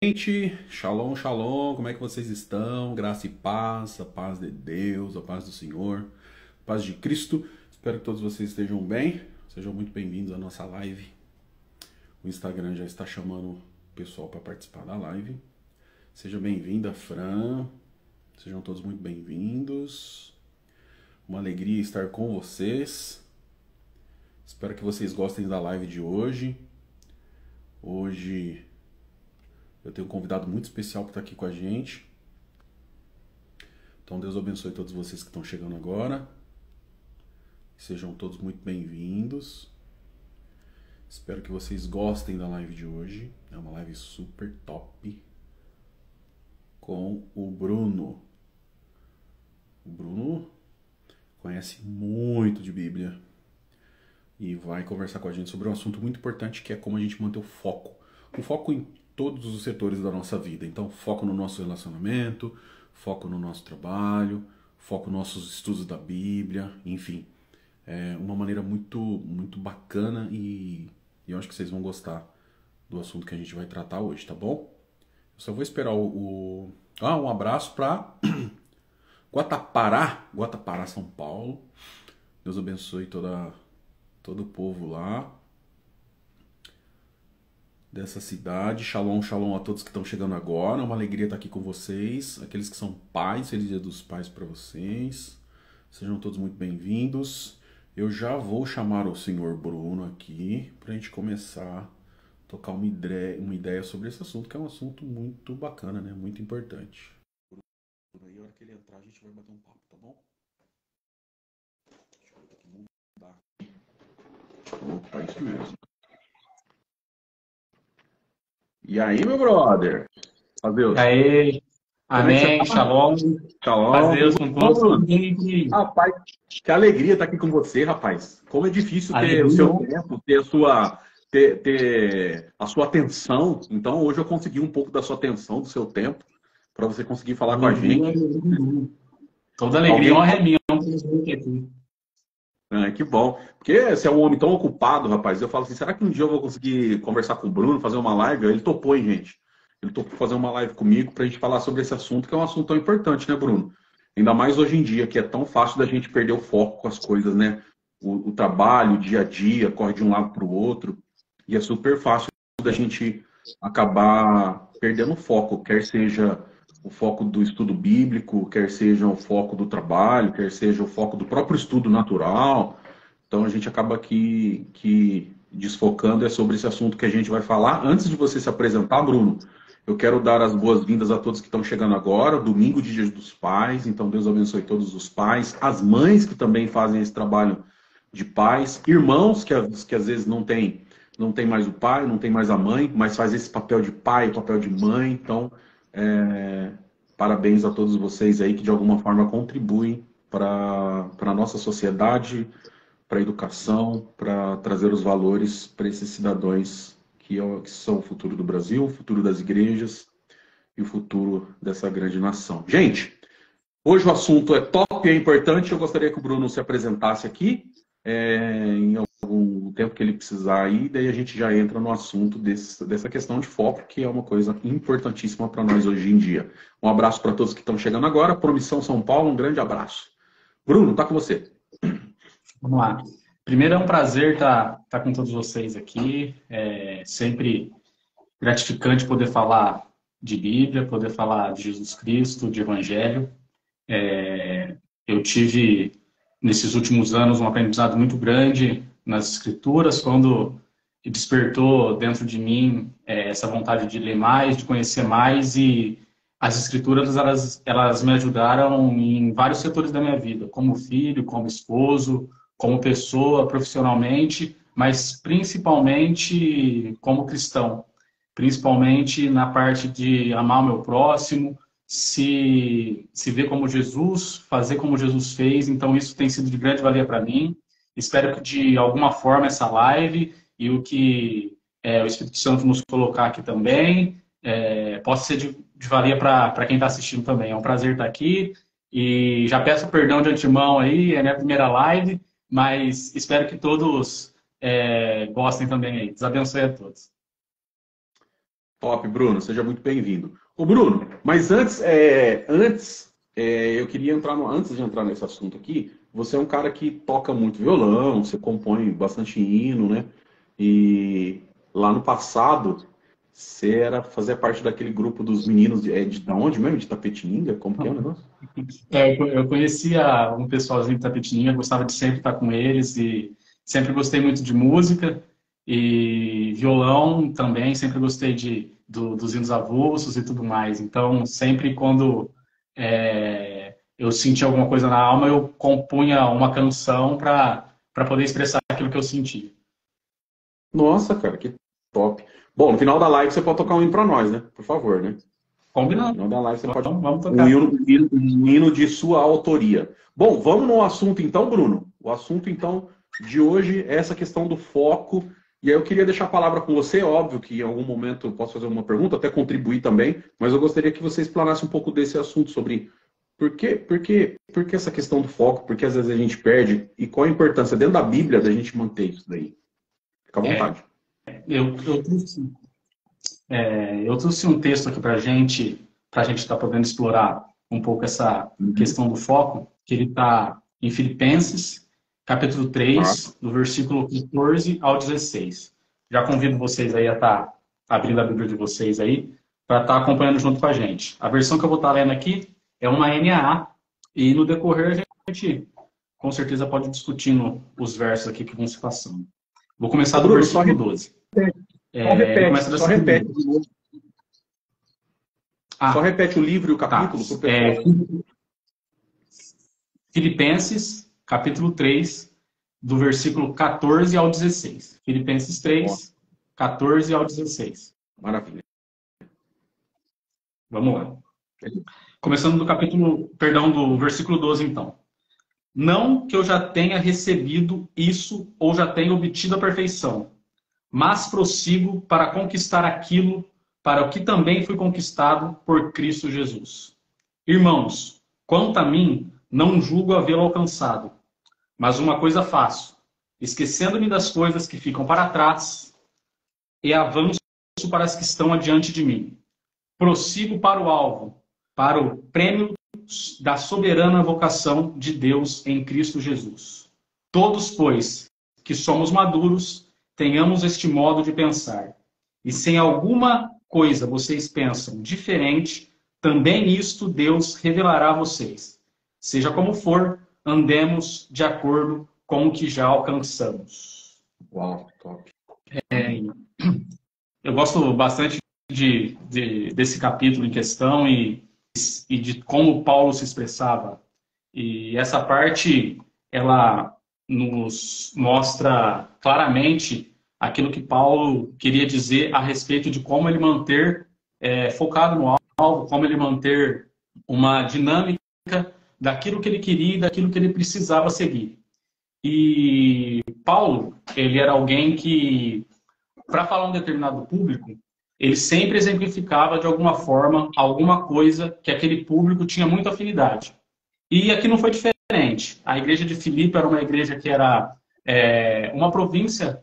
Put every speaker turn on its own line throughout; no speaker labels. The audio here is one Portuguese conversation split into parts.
Gente, shalom, shalom, como é que vocês estão? Graça e paz, a paz de Deus, a paz do Senhor, a paz de Cristo. Espero que todos vocês estejam bem. Sejam muito bem-vindos à nossa live. O Instagram já está chamando o pessoal para participar da live. Seja bem-vinda, Fran. Sejam todos muito bem-vindos. Uma alegria estar com vocês. Espero que vocês gostem da live de hoje. Hoje eu tenho um convidado muito especial para estar aqui com a gente. Então Deus abençoe todos vocês que estão chegando agora. Sejam todos muito bem-vindos. Espero que vocês gostem da live de hoje. É uma live super top com o Bruno. O Bruno conhece muito de Bíblia e vai conversar com a gente sobre um assunto muito importante, que é como a gente manter o foco. O foco em todos os setores da nossa vida. Então, foco no nosso relacionamento, foco no nosso trabalho, foco nos nossos estudos da Bíblia, enfim. É uma maneira muito bacana e eu acho que vocês vão gostar do assunto que a gente vai tratar hoje, tá bom? Eu só vou esperar um abraço para Guatapará, São Paulo. Deus abençoe todo o povo lá dessa cidade. Shalom, shalom a todos que estão chegando agora. É uma alegria estar aqui com vocês. Aqueles que são pais, feliz Dia dos Pais para vocês. Sejam todos muito bem-vindos. Eu já vou chamar o senhor Bruno aqui para a gente começar a tocar uma ideia sobre esse assunto, que é um assunto muito bacana, né? Muito importante. Aí, a hora que ele entrar, a gente vai bater um papo, tá bom? Deixa eu ver aqui, mudar. Opa, isso mesmo. E aí, meu brother? Adeus.
Aí,
Como é que você
amém,
tá?
shalom,
Shalom.
paz de Deus com todos.
Bruno. Rapaz, que alegria estar aqui com você, rapaz. Como é difícil ter o seu tempo, ter a sua atenção. Então, hoje eu consegui um pouco da sua atenção, do seu tempo, para você conseguir falar com a gente.
Toda alegria, honra é minha, aqui.
Que bom. Porque você é um homem tão ocupado, rapaz. Eu falo assim, será que um dia eu vou conseguir conversar com o Bruno, fazer uma live? Ele topou, hein, gente? Ele topou fazer uma live comigo pra gente falar sobre esse assunto, que é um assunto tão importante, né, Bruno? Ainda mais hoje em dia, que é tão fácil da gente perder o foco com as coisas, né? O trabalho, o dia a dia, corre de um lado para o outro. E é super fácil da gente acabar perdendo o foco, quer seja o foco do estudo bíblico, quer seja o foco do trabalho, quer seja o foco do próprio estudo natural. Então a gente acaba que desfocando sobre esse assunto que a gente vai falar. Antes de você se apresentar, Bruno, eu quero dar as boas-vindas a todos que estão chegando agora, domingo de Dia dos Pais, então Deus abençoe todos os pais, as mães que também fazem esse trabalho de pais, irmãos que às vezes não tem mais o pai, não tem mais a mãe, mas faz esse papel de pai, papel de mãe. Então, parabéns a todos vocês aí que de alguma forma contribuem para a nossa sociedade, para a educação, para trazer os valores para esses cidadãos que são o futuro do Brasil, o futuro das igrejas e o futuro dessa grande nação. Gente, hoje o assunto é top e é importante. Eu gostaria que o Bruno se apresentasse aqui em algum tempo que ele precisar aí, daí a gente já entra no assunto dessa questão de foco, que é uma coisa importantíssima para nós hoje em dia. Um abraço para todos que estão chegando agora. Promissão São Paulo, um grande abraço. Bruno, tá com você.
Vamos lá. Primeiro é um prazer estar com todos vocês aqui. É sempre gratificante poder falar de Bíblia, poder falar de Jesus Cristo, de Evangelho. Eu tive, nesses últimos anos, um aprendizado muito grande nas Escrituras, quando despertou dentro de mim essa vontade de ler mais, de conhecer mais, e as Escrituras elas me ajudaram em vários setores da minha vida, como filho, como esposo, como pessoa, profissionalmente, mas principalmente como cristão, principalmente na parte de amar o meu próximo, se ver como Jesus, fazer como Jesus fez. Então isso tem sido de grande valia para mim. Espero que de alguma forma essa live e o que o Espírito Santo nos colocar aqui também possa ser de valia para quem está assistindo também. É um prazer estar aqui e já peço perdão de antemão aí, é a minha primeira live, mas espero que todos gostem também aí. Deus abençoe a todos.
Top, Bruno, seja muito bem-vindo. Ô, Bruno, mas eu queria entrar antes de entrar nesse assunto aqui, você é um cara que toca muito violão, você compõe bastante hino, né? E lá no passado, fazia parte daquele grupo dos meninos da onde mesmo? De Tapetininga? Como que é o negócio?
Eu conhecia um pessoalzinho de Tapetininga, gostava de sempre estar com eles e sempre gostei muito de música e violão também, sempre gostei dos hinos avulsos e tudo mais. Então, sempre quando eu sentia alguma coisa na alma, eu compunha uma canção para poder expressar aquilo que eu sentia.
Nossa, cara, que top. Bom, no final da live você pode tocar um hino pra nós, né? Por favor, né? No
Combinado.
final da live você pode
Vamos
um
tocar.
hino de sua autoria. Bom, vamos no assunto então, Bruno. O assunto então de hoje é essa questão do foco. E aí eu queria deixar a palavra com você, óbvio que em algum momento eu posso fazer uma pergunta, até contribuir também, mas eu gostaria que você explanasse um pouco desse assunto sobre por que essa questão do foco, por que às vezes a gente perde e qual a importância dentro da Bíblia da gente manter isso daí. Fica à vontade.
Eu trouxe um texto aqui para a gente estar podendo explorar um pouco essa questão do foco, que ele está em Filipenses, capítulo 3, do versículo 14 ao 16. Já convido vocês aí a estar abrindo a Bíblia de vocês aí, para estar acompanhando junto com a gente. A versão que eu vou estar lendo aqui é uma NAA, e no decorrer a gente com certeza pode ir discutindo os versos aqui que vão se passando. Vou começar do versículo 12.
Só repete. Só repete o livro e o capítulo para o pessoal.
Filipenses, capítulo 3, do versículo 14 ao 16. Filipenses 3, 14 ao 16.
Maravilha.
Vamos lá. Começando do versículo 12, então. Não que eu já tenha recebido isso ou já tenha obtido a perfeição, mas prossigo para conquistar aquilo para o que também fui conquistado por Cristo Jesus. Irmãos, quanto a mim, não julgo havê-lo alcançado, mas uma coisa faço, esquecendo-me das coisas que ficam para trás e avanço para as que estão adiante de mim. Prossigo para o alvo, para o prêmio da soberana vocação de Deus em Cristo Jesus. Todos, pois, que somos maduros, tenhamos este modo de pensar. E se em alguma coisa vocês pensam diferente, também isto Deus revelará a vocês. Seja como for, andemos de acordo com o que já alcançamos.
Uau, top.
Eu gosto bastante desse capítulo em questão e de como Paulo se expressava. E essa parte, ela nos mostra claramente aquilo que Paulo queria dizer a respeito de como ele manter focado no alvo, como ele manter uma dinâmica daquilo que ele queria e daquilo que ele precisava seguir. E Paulo, ele era alguém que, para falar um determinado público, ele sempre exemplificava de alguma forma alguma coisa que aquele público tinha muita afinidade. E aqui não foi diferente. A igreja de Filipe era uma igreja que era uma província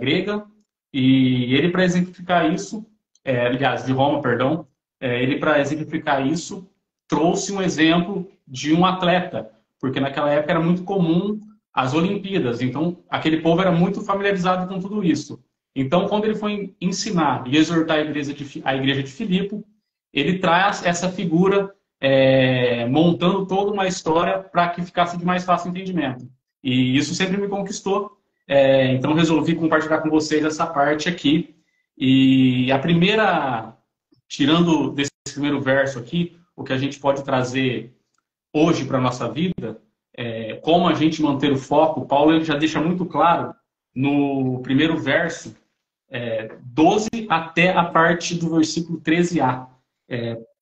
grega, e ele, para exemplificar isso, aliás, de Roma, perdão, ele, para exemplificar isso, trouxe um exemplo de um atleta, porque naquela época era muito comum as Olimpíadas, então aquele povo era muito familiarizado com tudo isso. Então, quando ele foi ensinar e exortar a igreja de Filipe, ele traz essa figura montando toda uma história para que ficasse de mais fácil entendimento. E isso sempre me conquistou. Então, resolvi compartilhar com vocês essa parte aqui. E a primeira, tirando desse primeiro verso aqui, o que a gente pode trazer hoje para a nossa vida, como a gente manter o foco, Paulo ele já deixa muito claro no primeiro verso, 12 até a parte do versículo 13a.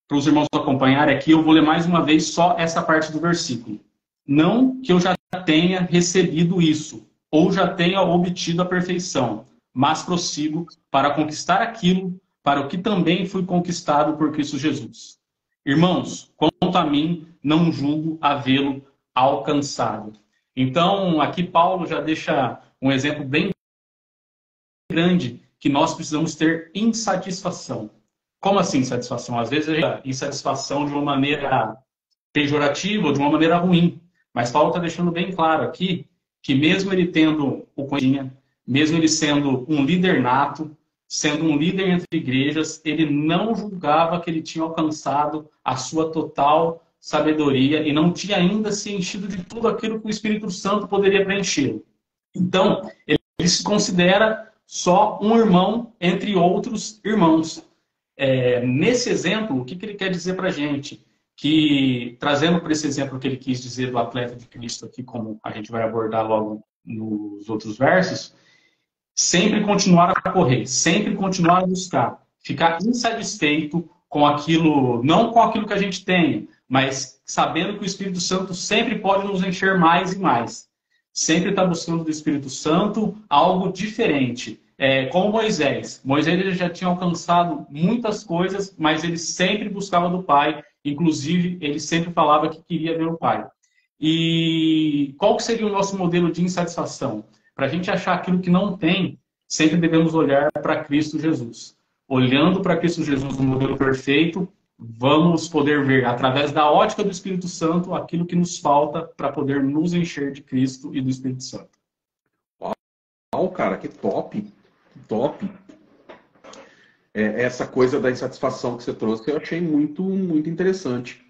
Para os irmãos acompanharem aqui, eu vou ler mais uma vez só essa parte do versículo. Não que eu já tenha recebido isso, ou já tenha obtido a perfeição, mas prossigo para conquistar aquilo para o que também fui conquistado por Cristo Jesus. Irmãos, quanto a mim, não julgo havê-lo alcançado. Então, aqui Paulo já deixa um exemplo bem grande que nós precisamos ter insatisfação. Como assim insatisfação? Às vezes é insatisfação de uma maneira pejorativa ou de uma maneira ruim. Mas Paulo está deixando bem claro aqui que mesmo ele tendo o conhecimento, mesmo ele sendo um líder nato, sendo um líder entre igrejas, ele não julgava que ele tinha alcançado a sua total sabedoria e não tinha ainda se enchido de tudo aquilo que o Espírito Santo poderia preencher. Então, ele se considera só um irmão entre outros irmãos. Nesse exemplo, o que ele quer dizer para a gente? Que, trazendo para esse exemplo que ele quis dizer do atleta de Cristo aqui, como a gente vai abordar logo nos outros versos, sempre continuar a correr, sempre continuar a buscar, ficar insatisfeito com aquilo, não com aquilo que a gente tem, mas sabendo que o Espírito Santo sempre pode nos encher mais e mais. Sempre está buscando do Espírito Santo algo diferente. Como Moisés. Moisés ele já tinha alcançado muitas coisas, mas ele sempre buscava do Pai. Inclusive, ele sempre falava que queria ver o Pai. E qual que seria o nosso modelo de insatisfação? Para a gente achar aquilo que não tem, sempre devemos olhar para Cristo Jesus. Olhando para Cristo Jesus, o modelo perfeito, vamos poder ver, através da ótica do Espírito Santo, aquilo que nos falta para poder nos encher de Cristo e do Espírito Santo.
Uau, cara, que top! Top! Essa coisa da insatisfação que você trouxe, eu achei muito, muito interessante.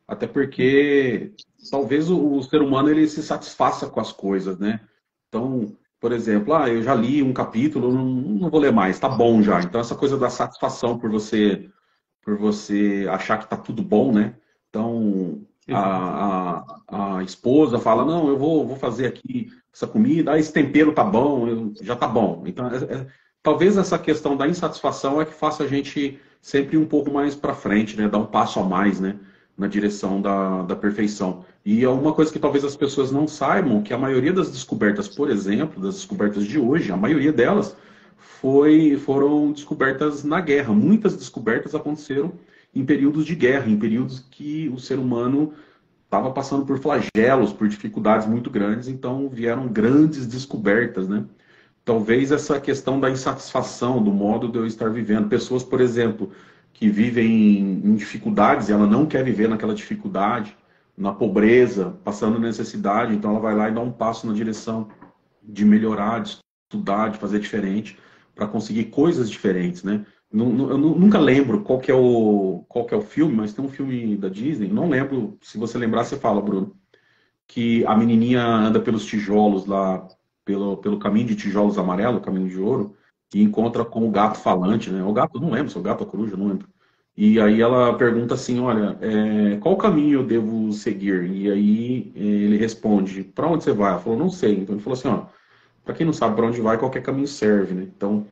Até porque talvez o ser humano ele se satisfaça com as coisas, né? Então, por exemplo, eu já li um capítulo, não vou ler mais, tá bom já. Então, essa coisa da satisfação por você achar que tá tudo bom, né? Então, a esposa fala, não, eu vou fazer aqui essa comida, esse tempero tá bom, já tá bom. Então, talvez essa questão da insatisfação é que faça a gente sempre um pouco mais para frente, né? Dar um passo a mais, né? Na direção da perfeição. E é uma coisa que talvez as pessoas não saibam, que a maioria das descobertas, por exemplo, das descobertas de hoje, a maioria delas foram descobertas na guerra. Muitas descobertas aconteceram em períodos de guerra, em períodos que o ser humano estava passando por flagelos, por dificuldades muito grandes, então vieram grandes descobertas, né? Talvez essa questão da insatisfação, do modo de eu estar vivendo. Pessoas, por exemplo, que vivem em dificuldades, e ela não quer viver naquela dificuldade, na pobreza, passando necessidade, então ela vai lá e dá um passo na direção de melhorar, de estudar, de fazer diferente, para conseguir coisas diferentes, né? Eu nunca lembro qual que é o filme, mas tem um filme da Disney, não lembro, se você lembrar, você fala, Bruno, que a menininha anda pelos tijolos lá, pelo caminho de tijolos amarelo, caminho de ouro, e encontra com o gato falante, né? O gato, não lembro se é o gato ou a coruja, não lembro. E aí ela pergunta assim, olha, qual caminho eu devo seguir? E aí ele responde, para onde você vai? Ela falou, não sei. Então ele falou assim, ó, para quem não sabe para onde vai, qualquer caminho serve, né? Então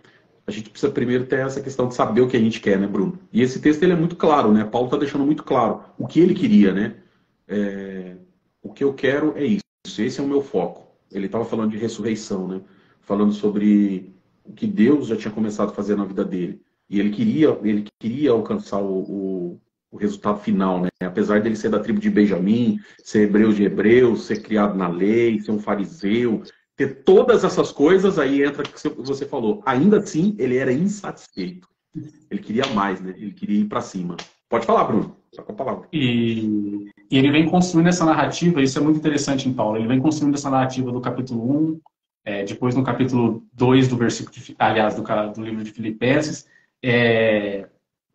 a gente precisa primeiro ter essa questão de saber o que a gente quer, né, Bruno? E esse texto ele é muito claro, né? Paulo está deixando muito claro o que ele queria, né? O que eu quero é isso, esse é o meu foco. Ele estava falando de ressurreição, né? Falando sobre o que Deus já tinha começado a fazer na vida dele. E ele queria alcançar o resultado final, né? Apesar dele ser da tribo de Benjamim, ser hebreu de hebreus, ser criado na lei, ser um fariseu, ter todas essas coisas, aí entra o que você falou. Ainda assim, ele era insatisfeito. Ele queria mais, né? Ele queria ir para cima. Pode falar, Bruno. Só com a palavra.
E ele vem construindo essa narrativa, isso é muito interessante em Paulo, ele vem construindo essa narrativa do capítulo 1, depois no capítulo 2 do versículo, aliás, do livro de Filipenses.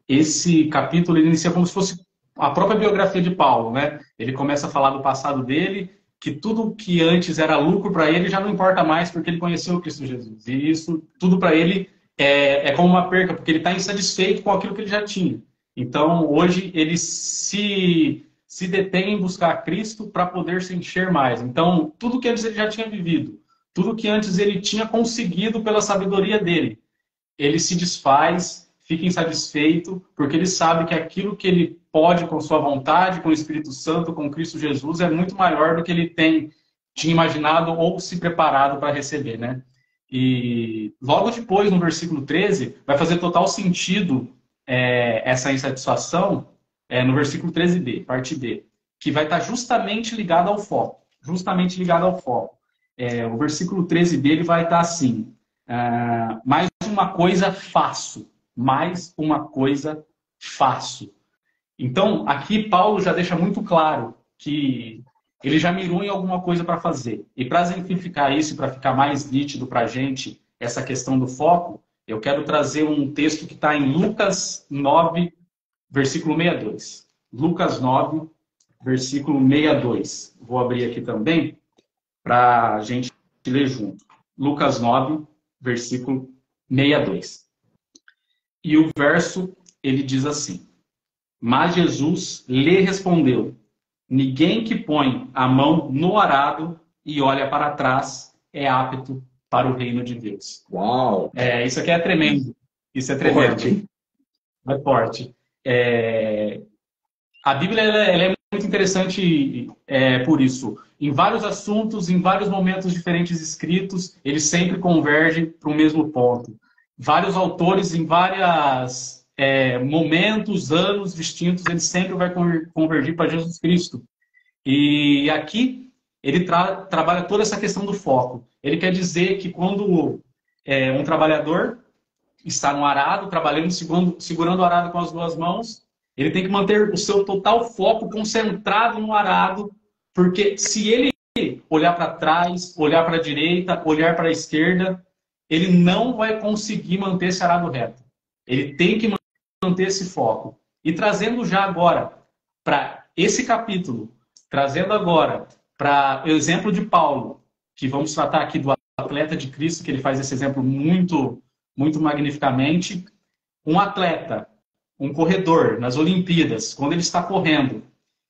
Esse capítulo ele inicia como se fosse a própria biografia de Paulo, né? Ele começa a falar do passado dele, que tudo que antes era lucro para ele já não importa mais porque ele conheceu o Cristo Jesus. E isso tudo para ele é como uma perca, porque ele está insatisfeito com aquilo que ele já tinha. Então, hoje, ele se detém em buscar Cristo para poder se encher mais. Então, tudo que antes ele já tinha vivido, tudo que antes ele tinha conseguido pela sabedoria dele, ele se desfaz, fica insatisfeito, porque ele sabe que aquilo que ele pode com sua vontade, com o Espírito Santo, com Cristo Jesus, é muito maior do que ele tinha imaginado ou se preparado para receber, né? E logo depois, no versículo 13, vai fazer total sentido essa insatisfação no versículo 13b, parte B, que vai estar justamente ligado ao foco. Justamente ligado ao foco. O versículo 13b ele vai estar assim: mais uma uma coisa faço. Mais uma coisa faço. Então, aqui Paulo já deixa muito claro que ele já mirou em alguma coisa para fazer. E para exemplificar isso, para ficar mais nítido para a gente, essa questão do foco, eu quero trazer um texto que está em Lucas 9, versículo 62. Lucas 9, versículo 62. Vou abrir aqui também para a gente ler junto. Lucas 9, versículo 62. E o verso, ele diz assim: Mas Jesus lhe respondeu: Ninguém que põe a mão no arado e olha para trás é apto para o reino de Deus.
Uau!
Isso aqui é tremendo. Isso é tremendo.
Forte.
É forte. A Bíblia ela é muito interessante por isso. Em vários assuntos, em vários momentos diferentes escritos, eles sempre convergem para o mesmo ponto. Vários autores, em vários momentos, anos distintos, eles sempre vão convergir para Jesus Cristo. E aqui ele trabalha toda essa questão do foco. Ele quer dizer que quando um trabalhador está no arado, trabalhando, segurando o arado com as duas mãos, ele tem que manter o seu total foco concentrado no arado, porque se ele olhar para trás, olhar para a direita, olhar para a esquerda, ele não vai conseguir manter esse arado reto. Ele tem que manter esse foco. E trazendo já agora para esse capítulo, trazendo agora para o exemplo de Paulo, que vamos tratar aqui do atleta de Cristo, que ele faz esse exemplo muito, muito magnificamente. Um atleta, um corredor nas Olimpíadas, quando ele está correndo,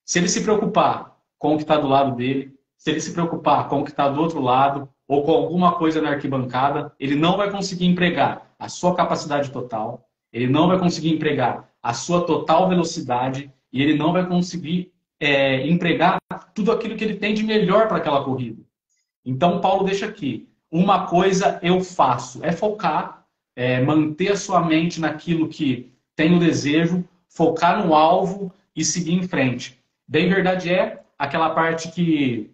se ele se preocupar com o que está do lado dele, se ele se preocupar com o que está do outro lado, ou com alguma coisa na arquibancada, ele não vai conseguir empregar a sua capacidade total, ele não vai conseguir empregar a sua total velocidade, e ele não vai conseguir empregar tudo aquilo que ele tem de melhor para aquela corrida. Então, Paulo deixa aqui, uma coisa eu faço, é focar, manter a sua mente naquilo que tem o desejo, focar no alvo e seguir em frente. Bem verdade aquela parte que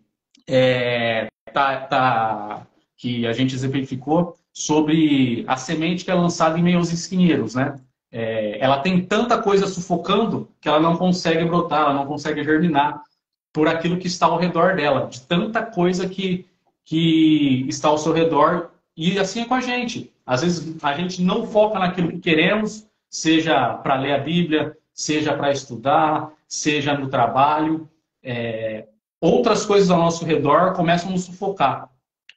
que a gente exemplificou sobre a semente que é lançada em meio aos espinheiros, né? Ela tem tanta coisa sufocando que ela não consegue brotar, ela não consegue germinar por aquilo que está ao redor dela, de tanta coisa que está ao seu redor. E assim é com a gente. Às vezes a gente não foca naquilo que queremos, seja para ler a Bíblia, seja para estudar, seja no trabalho. Outras coisas ao nosso redor começam a nos sufocar.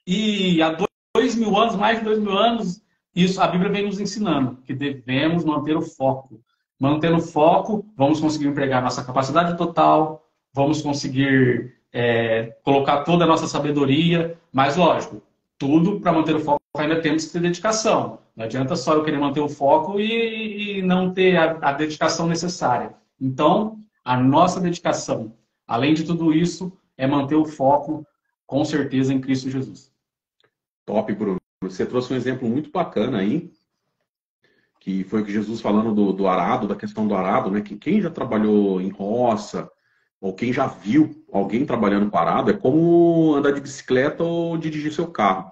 E há 2000 anos, mais de 2000 anos, isso a Bíblia vem nos ensinando, que devemos manter o foco. Mantendo o foco, vamos conseguir empregar nossa capacidade total, vamos conseguir colocar toda a nossa sabedoria, mas lógico, tudo para manter o foco ainda temos que ter dedicação. Não adianta só eu querer manter o foco e não ter a dedicação necessária. Então, a nossa dedicação, além de tudo isso, é manter o foco, com certeza, em Cristo Jesus.
Top, Bruno. Você trouxe um exemplo muito bacana aí, que foi o que Jesus falando do arado, da questão do arado, né? Que quem já trabalhou em roça, ou quem já viu alguém trabalhando com arado, é como andar de bicicleta ou dirigir seu carro.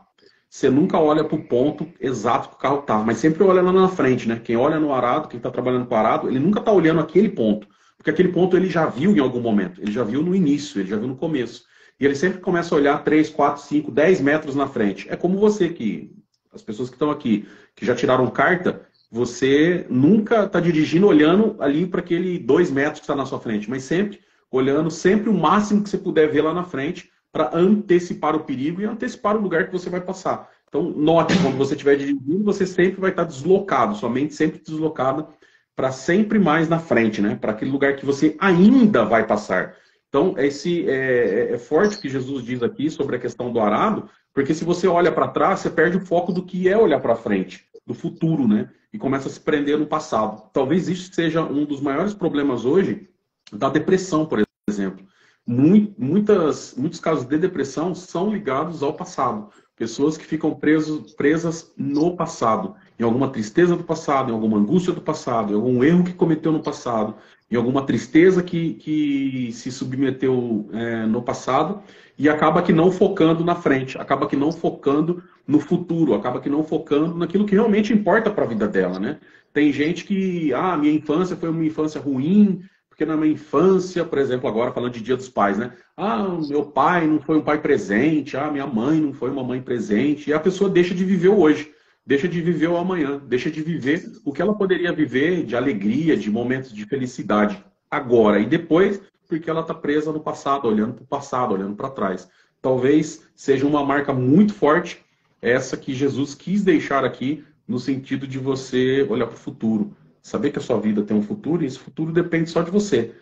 Você nunca olha para o ponto exato que o carro está, mas sempre olha lá na frente, né? Quem olha no arado, quem está trabalhando com arado, ele nunca está olhando aquele ponto, porque aquele ponto ele já viu em algum momento, ele já viu no início, ele já viu no começo. E ele sempre começa a olhar 3, 4, 5, 10 metros na frente. É como você que, as pessoas que estão aqui, que já tiraram carta, você nunca está dirigindo olhando ali para aquele 2 metros que está na sua frente, mas sempre olhando sempre o máximo que você puder ver lá na frente para antecipar o perigo e antecipar o lugar que você vai passar. Então, note, quando você estiver dirigindo, você sempre vai estar deslocado, sua mente sempre deslocada para sempre mais na frente, né? Para aquele lugar que você ainda vai passar. Então, é forte o que Jesus diz aqui sobre a questão do arado, porque se você olha para trás, você perde o foco do que é olhar para frente, do futuro, né? E começa a se prender no passado. Talvez isso seja um dos maiores problemas hoje da depressão, por exemplo. Muitos casos de depressão são ligados ao passado. Pessoas que ficam presas no passado, em alguma tristeza do passado, em alguma angústia do passado, em algum erro que cometeu no passado, em alguma tristeza que se submeteu no passado, e acaba que não focando na frente, acaba que não focando no futuro, acaba que não focando naquilo que realmente importa para a vida dela, né? Tem gente que, minha infância foi uma infância ruim, porque na minha infância, por exemplo, agora falando de Dia dos Pais, né? Meu pai não foi um pai presente, minha mãe não foi uma mãe presente, e a pessoa deixa de viver o hoje, deixa de viver o amanhã, deixa de viver o que ela poderia viver de alegria, de momentos de felicidade agora e depois, porque ela está presa no passado, olhando para o passado, olhando para trás. Talvez seja uma marca muito forte essa que Jesus quis deixar aqui, no sentido de você olhar para o futuro, saber que a sua vida tem um futuro e esse futuro depende só de você.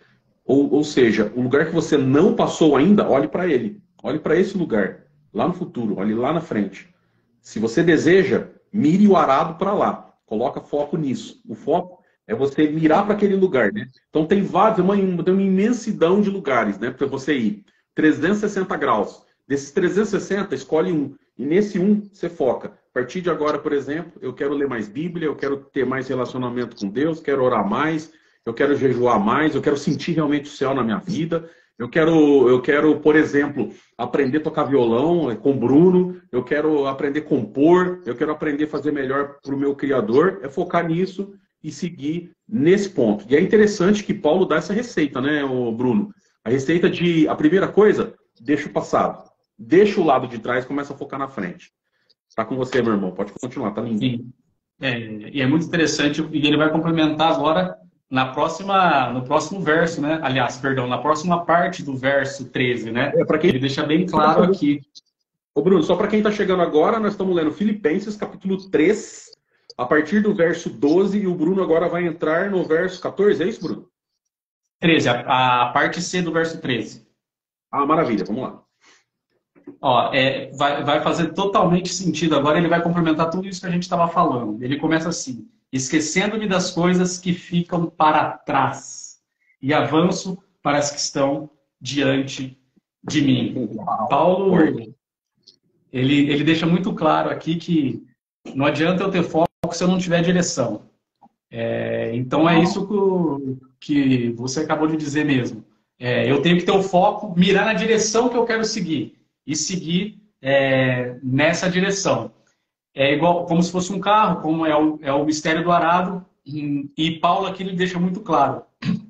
Ou seja, o lugar que você não passou ainda, olhe para ele. Olhe para esse lugar, lá no futuro, olhe lá na frente. Se você deseja, mire o arado para lá. Coloca foco nisso. O foco é você mirar para aquele lugar, né? Então tem uma imensidão de lugares, né, para você ir. 360 graus. Desses 360, escolhe um. E nesse um, você foca. A partir de agora, por exemplo, eu quero ler mais Bíblia, eu quero ter mais relacionamento com Deus, quero orar mais, eu quero jejuar mais, eu quero sentir realmente o céu na minha vida. Eu quero, por exemplo, aprender a tocar violão com o Bruno, eu quero aprender a compor, eu quero aprender a fazer melhor para o meu Criador. É focar nisso e seguir nesse ponto. E é interessante que Paulo dá essa receita, né, Bruno? A receita a primeira coisa, deixa o passado. Deixa o lado de trás e começa a focar na frente. Tá com você, meu irmão. Pode continuar, tá lindo.
Sim. E é muito interessante, e ele vai complementar agora no próximo verso, né? Aliás, perdão, na próxima parte do verso 13, né? Ele deixa bem claro aqui.
Ô, Bruno, só para quem está chegando agora, nós estamos lendo Filipenses, capítulo 3, a partir do verso 12, e o Bruno agora vai entrar no verso 14, é isso, Bruno?
13, a parte C do verso 13.
Maravilha, vamos lá.
Vai fazer totalmente sentido. Agora ele vai complementar tudo isso que a gente estava falando. Ele começa assim: esquecendo-me das coisas que ficam para trás e avanço para as que estão diante de mim. Paulo, ele deixa muito claro aqui que não adianta eu ter foco se eu não tiver direção. Então é isso que você acabou de dizer mesmo. Eu tenho que ter o foco, mirar na direção que eu quero seguir e seguir nessa direção. É igual, como se fosse um carro, como é o mistério do arado, e Paulo aqui ele deixa muito claro.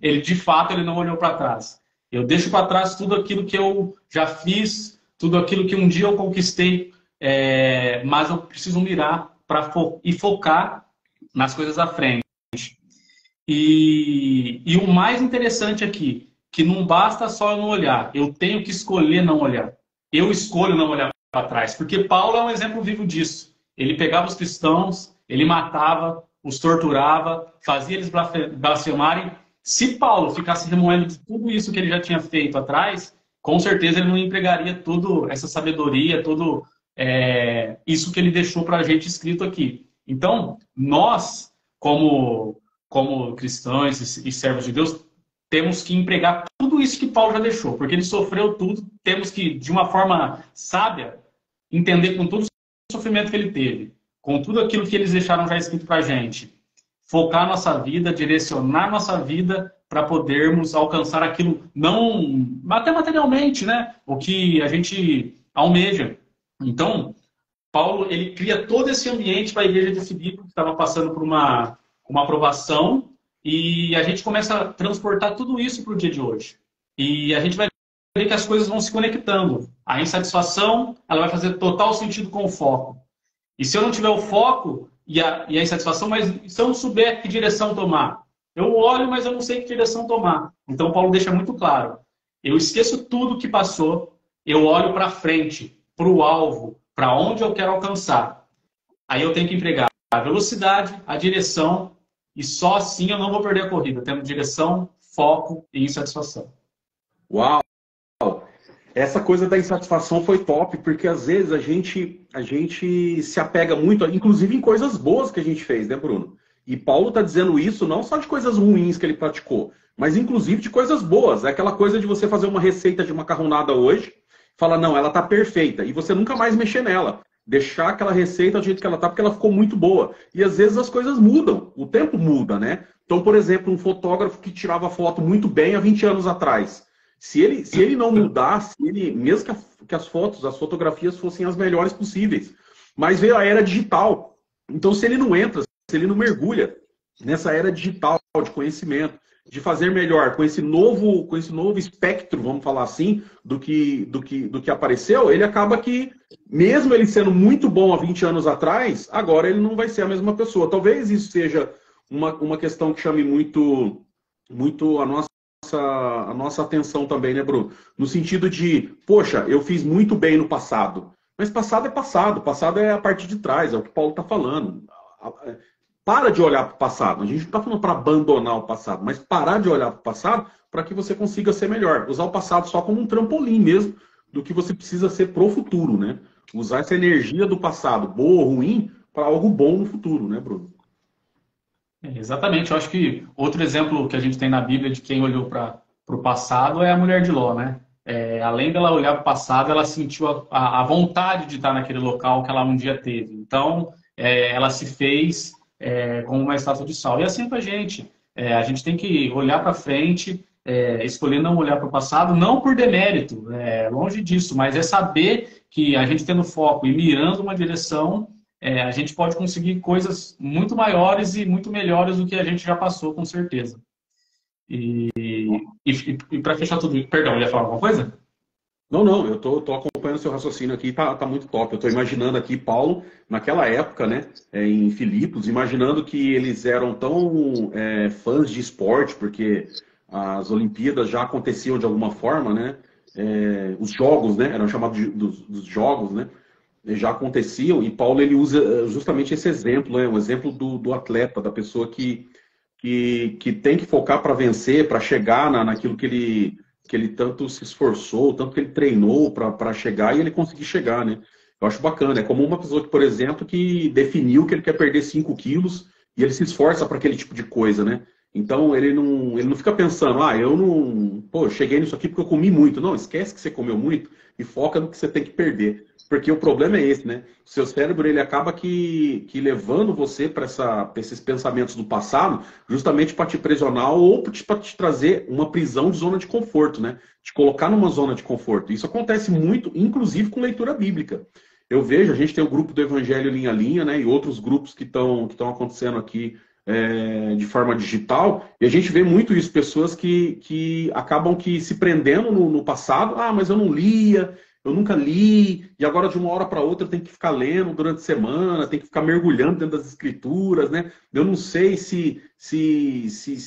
Ele, de fato, ele não olhou para trás. Eu deixo para trás tudo aquilo que eu já fiz, tudo aquilo que um dia eu conquistei, mas eu preciso mirar e focar nas coisas à frente. E o mais interessante aqui, que não basta só eu não olhar, eu tenho que escolher não olhar. Eu escolho não olhar para trás, porque Paulo é um exemplo vivo disso. Ele pegava os cristãos, ele matava, os torturava, fazia eles blasfemarem. Se Paulo ficasse remoendo de tudo isso que ele já tinha feito atrás, com certeza ele não empregaria toda essa sabedoria, tudo isso que ele deixou para a gente escrito aqui. Então, nós, como cristãos e servos de Deus, temos que empregar tudo isso que Paulo já deixou, porque ele sofreu tudo, temos que, de uma forma sábia, entender com todo o sofrimento que ele teve, com tudo aquilo que eles deixaram já escrito para a gente, focar nossa vida, direcionar nossa vida para podermos alcançar aquilo, não até materialmente, né? O que a gente almeja. Então, Paulo, ele cria todo esse ambiente para a igreja de Filipe, que estava passando por uma aprovação, e a gente começa a transportar tudo isso para o dia de hoje. E a gente vai ver que as coisas vão se conectando. A insatisfação, ela vai fazer total sentido com o foco. E se eu não tiver o foco e a insatisfação, mas se eu não souber que direção tomar? Eu olho, mas eu não sei que direção tomar. Então, Paulo deixa muito claro. Eu esqueço tudo que passou, eu olho para frente, para o alvo, para onde eu quero alcançar. Aí eu tenho que empregar a velocidade, a direção, e só assim eu não vou perder a corrida, tendo direção, foco e insatisfação.
Uau! Essa coisa da insatisfação foi top, porque às vezes a gente se apega muito, inclusive em coisas boas que a gente fez, né, Bruno? E Paulo está dizendo isso não só de coisas ruins que ele praticou, mas inclusive de coisas boas. É aquela coisa de você fazer uma receita de macarronada hoje, falar, não, ela está perfeita, e você nunca mais mexer nela. Deixar aquela receita do jeito que ela está, porque ela ficou muito boa. E às vezes as coisas mudam, o tempo muda, né? Então, por exemplo, um fotógrafo que tirava foto muito bem há 20 anos atrás. Se ele não mudasse, mesmo que as fotografias fossem as melhores possíveis, Mas veio a era digital. Então, se ele não entra, se ele não mergulha nessa era digital de conhecimento, de fazer melhor com esse novo espectro, vamos falar assim, do que apareceu, ele acaba que, mesmo ele sendo muito bom há 20 anos atrás, agora ele não vai ser a mesma pessoa. Talvez isso seja uma questão que chame muito a nossa atenção também, né, Bruno? No sentido de, poxa, eu fiz muito bem no passado. Mas passado é passado. Passado é a partir de trás, é o que o Paulo está falando. Para de olhar para o passado. A gente não está falando para abandonar o passado, mas parar de olhar para o passado para que você consiga ser melhor. Usar o passado só como um trampolim mesmo do que você precisa ser pro futuro, né? Usar essa energia do passado, boa ou ruim, para algo bom no futuro, né, Bruno?
Exatamente. Eu acho que outro exemplo que a gente tem na Bíblia de quem olhou para o passado é a mulher de Ló, né? Além dela olhar para o passado, ela sentiu a vontade de estar naquele local que ela um dia teve. Então, ela se fez como uma estátua de sal. E assim com a gente. A gente tem que olhar para frente, escolher não olhar para o passado, não por demérito, longe disso, mas é saber que a gente tendo foco e mirando uma direção, a gente pode conseguir coisas muito maiores e muito melhores do que a gente já passou, com certeza. E para fechar tudo, perdão, ia falar alguma coisa?
Não, eu tô acompanhando seu raciocínio aqui, tá muito top. Eu tô imaginando aqui Paulo, naquela época, né, em Filipos, imaginando que eles eram tão fãs de esporte, porque as Olimpíadas já aconteciam de alguma forma, né? Os jogos, né, eram chamados dos jogos, né? Já aconteciam, e Paulo ele usa justamente esse exemplo, um exemplo do atleta, da pessoa que tem que focar para vencer, para chegar naquilo que ele tanto se esforçou, tanto que ele treinou para chegar e ele conseguir chegar, né? Eu acho bacana. É como uma pessoa que, por exemplo, que definiu que ele quer perder 5 quilos e ele se esforça para aquele tipo de coisa, né? Então ele não fica pensando, eu não. Pô, eu cheguei nisso aqui porque eu comi muito. Não, esquece que você comeu muito e foca no que você tem que perder. Porque o problema é esse, né? O seu cérebro ele acaba que levando você para esses pensamentos do passado, justamente para te prisionar ou para te trazer uma prisão de zona de conforto, né? Te colocar numa zona de conforto. Isso acontece muito, inclusive com leitura bíblica. Eu vejo, a gente tem o grupo do Evangelho Linha a Linha, né? E outros grupos que estão acontecendo aqui de forma digital, e a gente vê muito isso, pessoas que acabam que se prendendo no passado, mas eu não lia, eu nunca li, e agora de uma hora para outra tem que ficar lendo durante a semana, tem que ficar mergulhando dentro das escrituras, né? Eu não sei se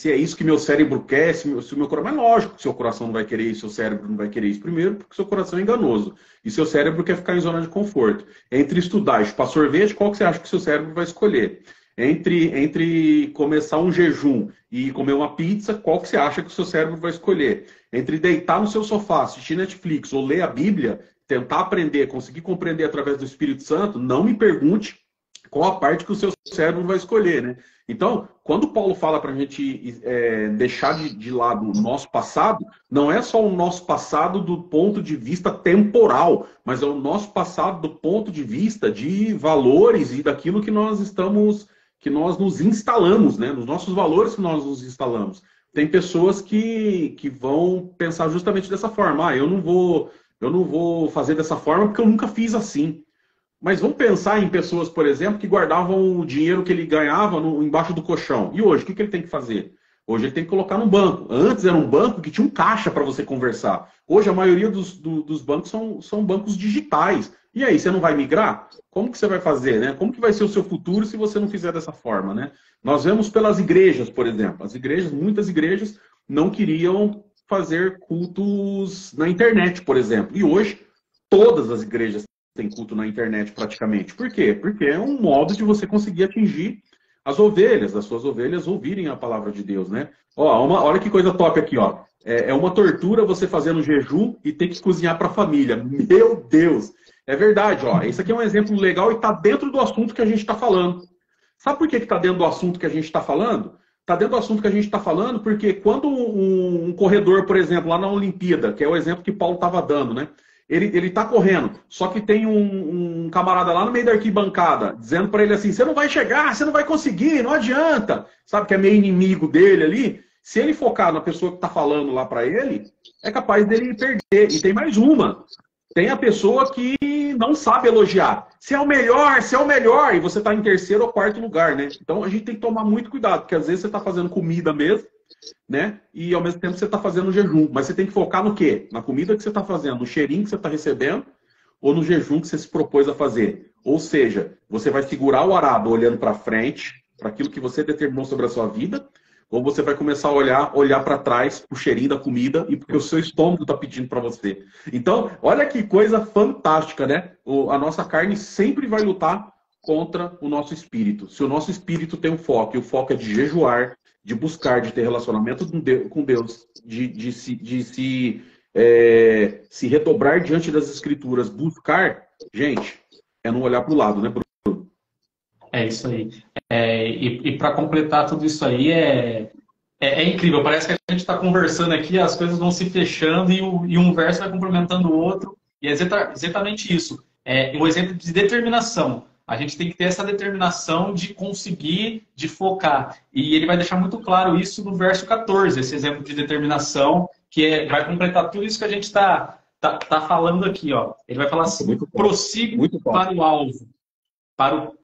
é isso que meu cérebro quer, se o meu coração... Mas lógico que seu coração não vai querer isso, seu cérebro não vai querer isso. Primeiro, porque seu coração é enganoso. E seu cérebro quer ficar em zona de conforto. Entre estudar e chupar sorvete, qual que você acha que seu cérebro vai escolher? Entre começar um jejum e comer uma pizza, qual que você acha que o seu cérebro vai escolher? Entre deitar no seu sofá, assistir Netflix ou ler a Bíblia, tentar aprender, conseguir compreender através do Espírito Santo, não me pergunte qual a parte que o seu cérebro vai escolher, né? Então, quando o Paulo fala para a gente deixar de lado o nosso passado, não é só o nosso passado do ponto de vista temporal, mas é o nosso passado do ponto de vista de valores e daquilo que nós nos instalamos, né? Nos nossos valores que nós nos instalamos. Tem pessoas que vão pensar justamente dessa forma. Eu não vou fazer dessa forma porque eu nunca fiz assim. Mas vamos pensar em pessoas, por exemplo, que guardavam o dinheiro que ele ganhava embaixo do colchão. E hoje, o que ele tem que fazer? Hoje ele tem que colocar no banco. Antes era um banco que tinha um caixa para você conversar. Hoje a maioria dos bancos são bancos digitais. E aí, você não vai migrar? Como que você vai fazer, né? Como que vai ser o seu futuro se você não fizer dessa forma, né? Nós vemos pelas igrejas, por exemplo. Muitas igrejas não queriam fazer cultos na internet, por exemplo. E hoje, todas as igrejas têm culto na internet praticamente. Por quê? Porque é um modo de você conseguir atingir as suas ovelhas ouvirem a palavra de Deus, né? Olha que coisa top aqui, ó. É uma tortura você fazendo jejum e ter que cozinhar para a família. Meu Deus! É verdade, ó. Esse aqui é um exemplo legal e está dentro do assunto que a gente está falando. Sabe por que está dentro do assunto que a gente está falando? Está dentro do assunto que a gente está falando porque quando um corredor, por exemplo, lá na Olimpíada, que é o exemplo que Paulo estava dando, né? Ele está correndo, só que tem um camarada lá no meio da arquibancada dizendo para ele assim, você não vai chegar, você não vai conseguir, não adianta. Sabe que é meio inimigo dele ali. Se ele focar na pessoa que está falando lá para ele, é capaz dele perder. E tem mais uma. Tem a pessoa que que não sabe elogiar. Você é o melhor, você é o melhor, e você está em terceiro ou quarto lugar, né? Então a gente tem que tomar muito cuidado, porque às vezes você está fazendo comida mesmo, né? E ao mesmo tempo você está fazendo jejum. Mas você tem que focar no quê? Na comida que você está fazendo, no cheirinho que você está recebendo, ou no jejum que você se propôs a fazer. Ou seja, você vai segurar o arado olhando para frente, para aquilo que você determinou sobre a sua vida, ou você vai começar a olhar para trás, para o cheirinho da comida e porque o seu estômago está pedindo para você. Então, olha que coisa fantástica, né? A nossa carne sempre vai lutar contra o nosso espírito. Se o nosso espírito tem um foco, e o foco é de jejuar, de buscar, de ter relacionamento com Deus, se redobrar diante das escrituras, buscar, gente, é não olhar para o lado, né, Bruno?
É isso aí. E para completar tudo isso aí, é incrível. Parece que a gente está conversando aqui, as coisas vão se fechando e um verso vai complementando o outro. E é exatamente isso. É um exemplo de determinação. A gente tem que ter essa determinação de conseguir, de focar. E ele vai deixar muito claro isso no verso 14, esse exemplo de determinação, que vai completar tudo isso que a gente está falando aqui. Ó. Ele vai falar assim, prossiga para o alvo, para o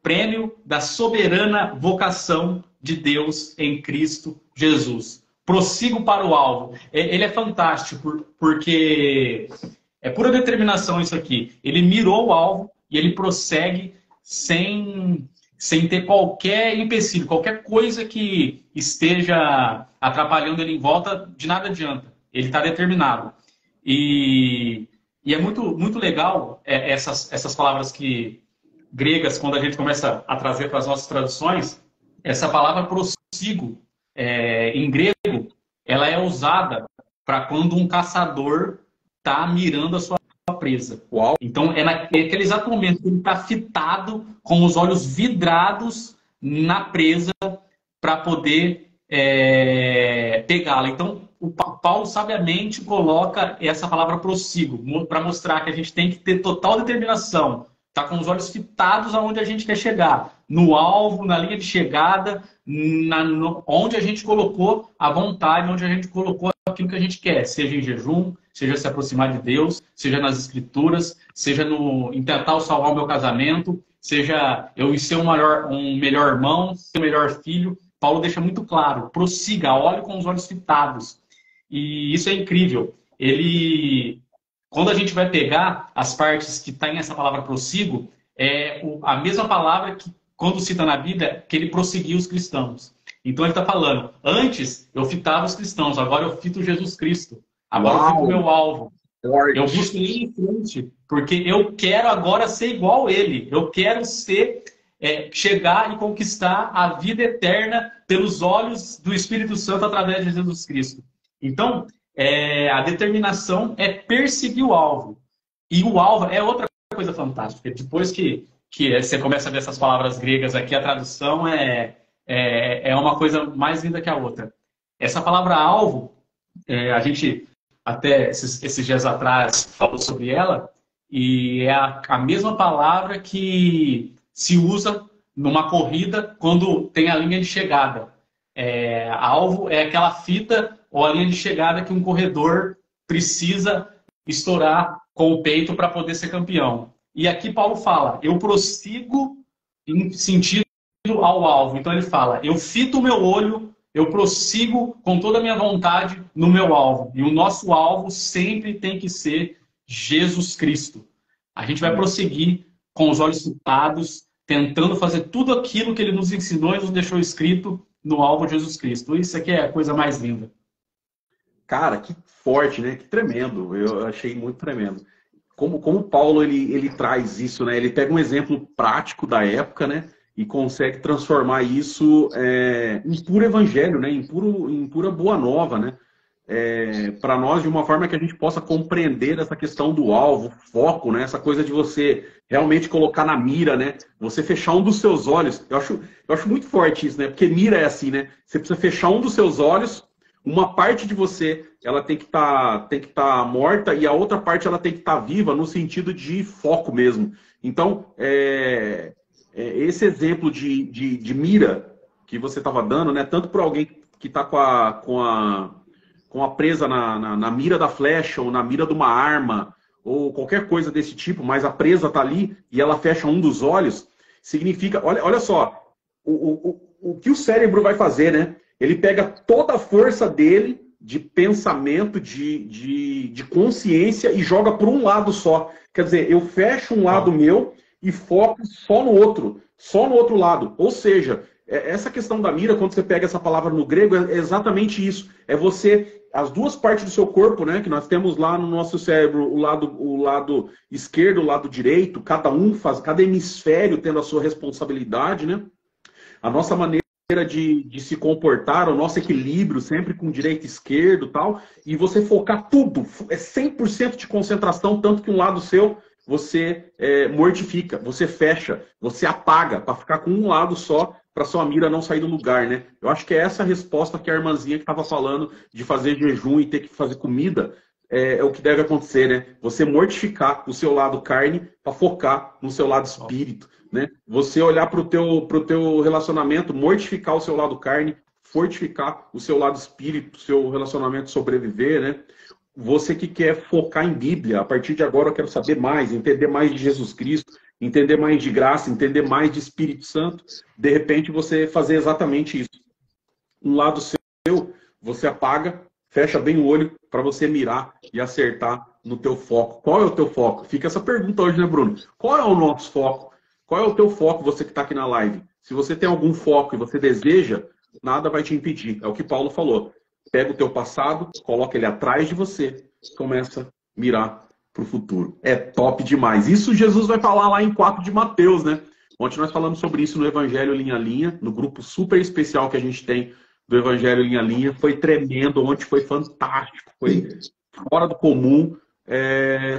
prêmio da soberana vocação de Deus em Cristo Jesus. Prossigo para o alvo. Ele é fantástico, porque é pura determinação isso aqui. Ele mirou o alvo e ele prossegue sem ter qualquer empecilho, qualquer coisa que esteja atrapalhando ele em volta, de nada adianta. Ele está determinado. E é muito, muito legal essas palavras gregas, quando a gente começa a trazer para as nossas traduções, essa palavra prossigo, em grego, ela é usada para quando um caçador está mirando a sua presa.
Uau.
Então, é naquele exato momento que ele está fitado, com os olhos vidrados na presa, para poder pegá-la. Então, o Paulo sabiamente coloca essa palavra prossigo, para mostrar que a gente tem que ter total determinação, tá com os olhos fitados aonde a gente quer chegar, no alvo, na linha de chegada, onde a gente colocou a vontade, onde a gente colocou aquilo que a gente quer, seja em jejum, seja se aproximar de Deus, seja nas escrituras, seja em tentar salvar o meu casamento, seja eu ser um melhor irmão, ser um melhor filho. Paulo deixa muito claro, prossiga, olhe com os olhos fitados. E isso é incrível. Quando a gente vai pegar as partes que tem essa palavra prossigo, é a mesma palavra que, quando cita na Bíblia, que ele prosseguiu os cristãos. Então ele está falando, antes eu fitava os cristãos, agora eu fito Jesus Cristo. Agora eu fito o meu alvo. Eu busco ir em frente, porque eu quero agora ser igual a ele. Eu quero chegar e conquistar a vida eterna pelos olhos do Espírito Santo através de Jesus Cristo. Então, a determinação é perseguir o alvo. E o alvo é outra coisa fantástica. Depois que você começa a ver essas palavras gregas aqui, a tradução é uma coisa mais linda que a outra. Essa palavra alvo, a gente até esses dias atrás falou sobre ela, e é a mesma palavra que se usa numa corrida quando tem a linha de chegada. Alvo é aquela fita ou a linha de chegada que um corredor precisa estourar com o peito para poder ser campeão. E aqui Paulo fala, eu prossigo em sentido ao alvo. Então ele fala, eu fito o meu olho, eu prossigo com toda a minha vontade no meu alvo. E o nosso alvo sempre tem que ser Jesus Cristo. A gente vai prosseguir com os olhos fitados, tentando fazer tudo aquilo que ele nos ensinou e nos deixou escrito no alvo de Jesus Cristo. Isso aqui é a coisa mais linda.
Cara, que forte, né? Que tremendo. Eu achei muito tremendo. Como Paulo ele traz isso, né? Ele pega um exemplo prático da época, né? E consegue transformar isso em puro evangelho, né? Em pura boa nova, né? Para nós, de uma forma que a gente possa compreender essa questão do alvo, foco, né? Essa coisa de você realmente colocar na mira, né? Você fechar um dos seus olhos. Eu acho muito forte isso, né? Porque mira é assim, né? Você precisa fechar um dos seus olhos, uma parte de você ela tem que tá morta e a outra parte ela tem que estar viva no sentido de foco mesmo. Então, esse exemplo de mira que você estava dando, né? Tanto para alguém que está com a presa na mira da flecha ou na mira de uma arma, ou qualquer coisa desse tipo, mas a presa está ali e ela fecha um dos olhos, significa, olha só, o que o cérebro vai fazer, né? Ele pega toda a força dele de pensamento, de consciência e joga por um lado só. Quer dizer, eu fecho um lado meu e foco só no outro lado. Ou seja, essa questão da mira, quando você pega essa palavra no grego, é exatamente isso. É você, as duas partes do seu corpo, né, que nós temos lá no nosso cérebro, o lado esquerdo, o lado direito, cada hemisfério tendo a sua responsabilidade, né? A nossa maneira de se comportar, o nosso equilíbrio, sempre com direito e esquerdo e tal, e você focar tudo, é 100% de concentração, tanto que um lado seu você mortifica, você fecha, você apaga, para ficar com um lado só, para sua mira não sair do lugar, né? Eu acho que é essa a resposta que a irmãzinha que estava falando de fazer jejum e ter que fazer comida, é o que deve acontecer, né? Você mortificar o seu lado carne para focar no seu lado espírito, né? Você olhar para o teu relacionamento, mortificar o seu lado carne, fortificar o seu lado espírito, o seu relacionamento sobreviver, né? Você que quer focar em Bíblia, a partir de agora eu quero saber mais, entender mais de Jesus Cristo, entender mais de graça, entender mais de Espírito Santo, de repente você fazer exatamente isso. Um lado seu, você apaga, fecha bem o olho para você mirar e acertar no teu foco. Qual é o teu foco? Fica essa pergunta hoje, né, Bruno? Qual é o nosso foco? Qual é o teu foco, você que está aqui na live? Se você tem algum foco e você deseja, nada vai te impedir. É o que Paulo falou. Pega o teu passado, coloca ele atrás de você, começa a mirar para o futuro. É top demais. Isso Jesus vai falar lá em 4 de Mateus, né? Ontem nós falamos sobre isso no Evangelho Linha a Linha, no grupo super especial que a gente tem do Evangelho Linha a Linha. Foi tremendo, ontem foi fantástico, foi fora do comum.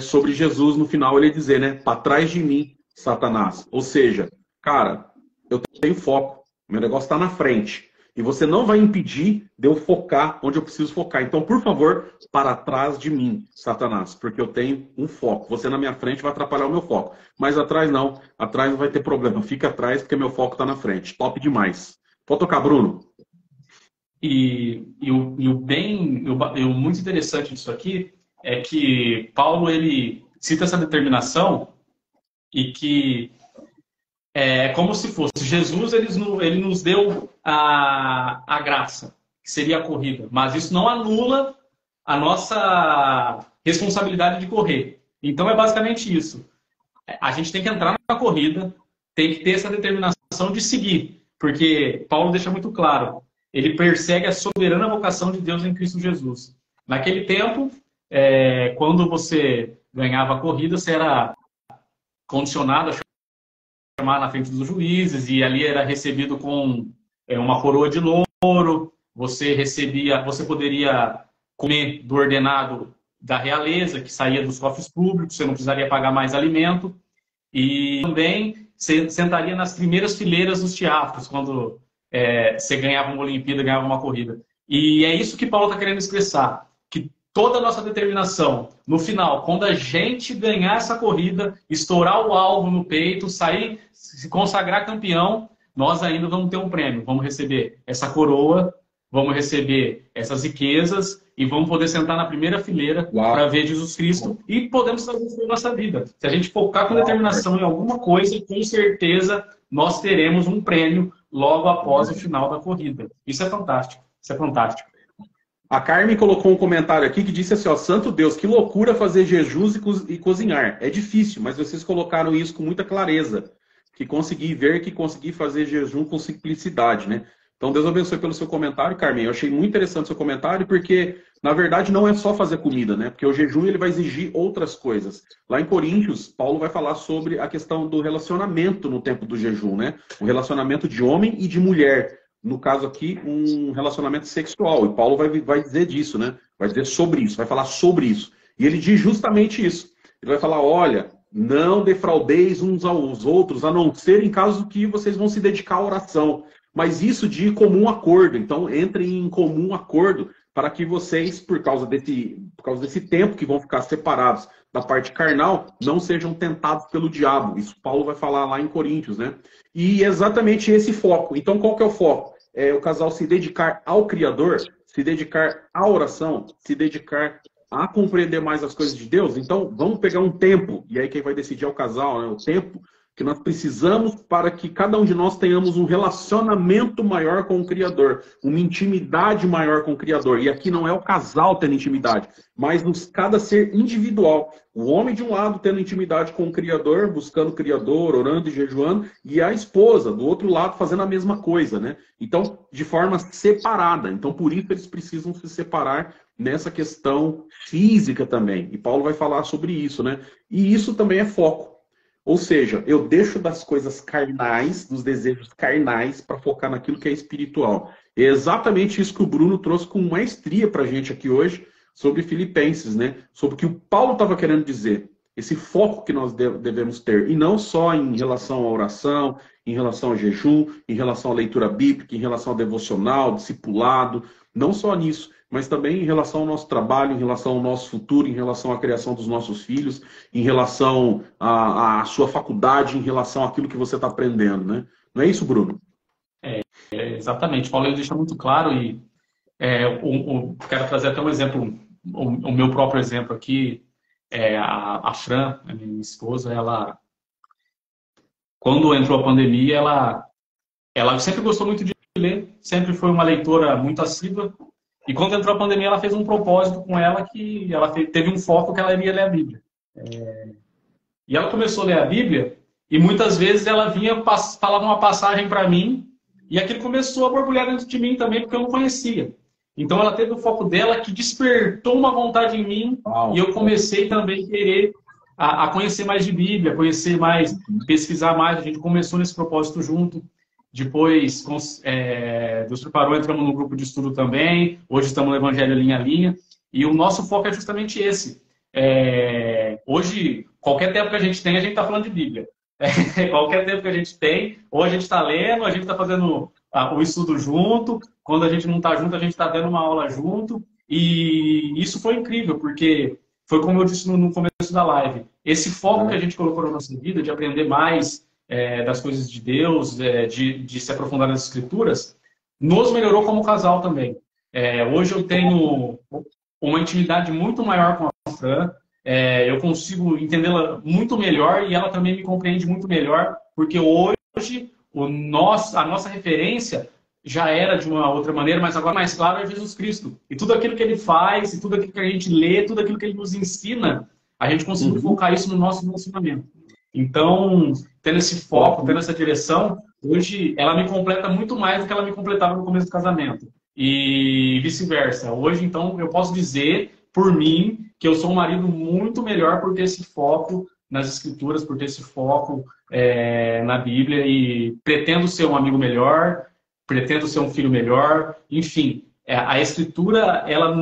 Sobre Jesus, no final, ele dizer, né? Para trás de mim, Satanás. Ou seja, cara, eu tenho foco, meu negócio está na frente. E você não vai impedir de eu focar onde eu preciso focar. Então, por favor, para trás de mim, Satanás, porque eu tenho um foco. Você na minha frente vai atrapalhar o meu foco. Mas atrás não vai ter problema. Fica atrás porque meu foco está na frente. Top demais. Pode tocar, Bruno.
O muito interessante disso aqui é que Paulo ele cita essa determinação e que é como se fosse Jesus, ele nos deu a graça, que seria a corrida. Mas isso não anula a nossa responsabilidade de correr. Então é basicamente isso. A gente tem que entrar na corrida, tem que ter essa determinação de seguir. Porque Paulo deixa muito claro, ele persegue a soberana vocação de Deus em Cristo Jesus. Naquele tempo, quando você ganhava a corrida, você era condicionado a chamar na frente dos juízes, e ali era recebido com uma coroa de louro, você poderia comer do ordenado da realeza, que saía dos cofres públicos, você não precisaria pagar mais alimento, e também você sentaria nas primeiras fileiras dos teatros, quando você ganhava uma Olimpíada, ganhava uma corrida. E é isso que Paulo está querendo expressar, que toda a nossa determinação, no final, quando a gente ganhar essa corrida, estourar o alvo no peito, sair, se consagrar campeão, nós ainda vamos ter um prêmio. Vamos receber essa coroa, vamos receber essas riquezas e vamos poder sentar na primeira fileira para ver Jesus Cristo e podemos fazer isso na nossa vida. Se a gente focar com determinação em alguma coisa, com certeza nós teremos um prêmio logo após o final da corrida. Isso é fantástico. Isso é fantástico.
A Carmen colocou um comentário aqui que disse assim, ó, santo Deus, que loucura fazer jejuns e cozinhar. É difícil, mas vocês colocaram isso com muita clareza. Que consegui ver, que consegui fazer jejum com simplicidade, né? Então, Deus abençoe pelo seu comentário, Carmen. Eu achei muito interessante o seu comentário, porque, na verdade, não é só fazer comida, né? Porque o jejum ele vai exigir outras coisas. Lá em Coríntios, Paulo vai falar sobre a questão do relacionamento no tempo do jejum, né? O relacionamento de homem e de mulher. No caso aqui, um relacionamento sexual. E Paulo vai dizer disso, né? Vai dizer sobre isso, vai falar sobre isso. E ele diz justamente isso. Ele vai falar, olha, não defraudeis uns aos outros, a não ser em caso que vocês vão se dedicar à oração. Mas isso de comum acordo. Então, entrem em comum acordo para que vocês, por causa desse tempo que vão ficar separados da parte carnal, não sejam tentados pelo diabo. Isso Paulo vai falar lá em Coríntios, né? E exatamente esse foco. Então, qual que é o foco? É o casal se dedicar ao Criador, se dedicar à oração, se dedicar a compreender mais as coisas de Deus, então vamos pegar um tempo, e aí quem vai decidir é o casal, né? O tempo que nós precisamos para que cada um de nós tenhamos um relacionamento maior com o Criador, uma intimidade maior com o Criador. E aqui não é o casal tendo intimidade, mas cada ser individual. O homem de um lado tendo intimidade com o Criador, buscando o Criador, orando e jejuando, e a esposa do outro lado fazendo a mesma coisa, né? Então, de forma separada. Então, por isso eles precisam se separar nessa questão física também. E Paulo vai falar sobre isso, né? E isso também é foco. Ou seja, eu deixo das coisas carnais, dos desejos carnais, para focar naquilo que é espiritual. É exatamente isso que o Bruno trouxe com maestria para a gente aqui hoje, sobre Filipenses, né? Sobre o que o Paulo estava querendo dizer. Esse foco que nós devemos ter. E não só em relação à oração, em relação ao jejum, em relação à leitura bíblica, em relação ao devocional, discipulado. Não só nisso, mas também em relação ao nosso trabalho, em relação ao nosso futuro, em relação à criação dos nossos filhos, em relação à sua faculdade, em relação àquilo que você está aprendendo, né? Não é isso, Bruno?
Exatamente. Paulo deixa muito claro e quero trazer até um exemplo, o meu próprio exemplo aqui. A Fran, a minha esposa, ela, quando entrou a pandemia, ela sempre gostou muito de ler, sempre foi uma leitora muito assídua. E quando entrou a pandemia, ela fez um propósito com ela que ela teve um foco que ela iria ler a Bíblia. E ela começou a ler a Bíblia e muitas vezes ela vinha, falava uma passagem para mim e aquilo começou a borbulhar dentro de mim também, porque eu não conhecia. Então ela teve o foco dela que despertou uma vontade em mim e eu comecei também a querer a conhecer mais de Bíblia, conhecer mais, pesquisar mais. A gente começou nesse propósito junto. Depois, Deus preparou, entramos no grupo de estudo também. Hoje estamos no Evangelho linha a linha. E o nosso foco é justamente esse. Hoje, qualquer tempo que a gente tem, a gente está falando de Bíblia. Qualquer tempo que a gente tem, ou a gente está lendo, a gente está fazendo o estudo junto. Quando a gente não está junto, a gente está dando uma aula junto. E isso foi incrível, porque foi como eu disse no começo da live. Esse foco que a gente colocou na nossa vida, de aprender mais das coisas de Deus, de se aprofundar nas Escrituras, nos melhorou como casal também. Hoje eu tenho uma intimidade muito maior com a Fran, eu consigo entendê-la muito melhor e ela também me compreende muito melhor, porque hoje a nossa referência já era de uma outra maneira, mas agora mais claro é Jesus Cristo. E tudo aquilo que ele faz, e tudo aquilo que a gente lê, tudo aquilo que ele nos ensina, a gente conseguiu focar isso no nosso relacionamento. Então, tendo esse foco, tendo essa direção, hoje ela me completa muito mais do que ela me completava no começo do casamento. E vice-versa. Hoje, então, eu posso dizer, por mim, que eu sou um marido muito melhor por ter esse foco nas Escrituras, por ter esse foco na Bíblia, e pretendo ser um amigo melhor, pretendo ser um filho melhor, enfim. A Escritura, ela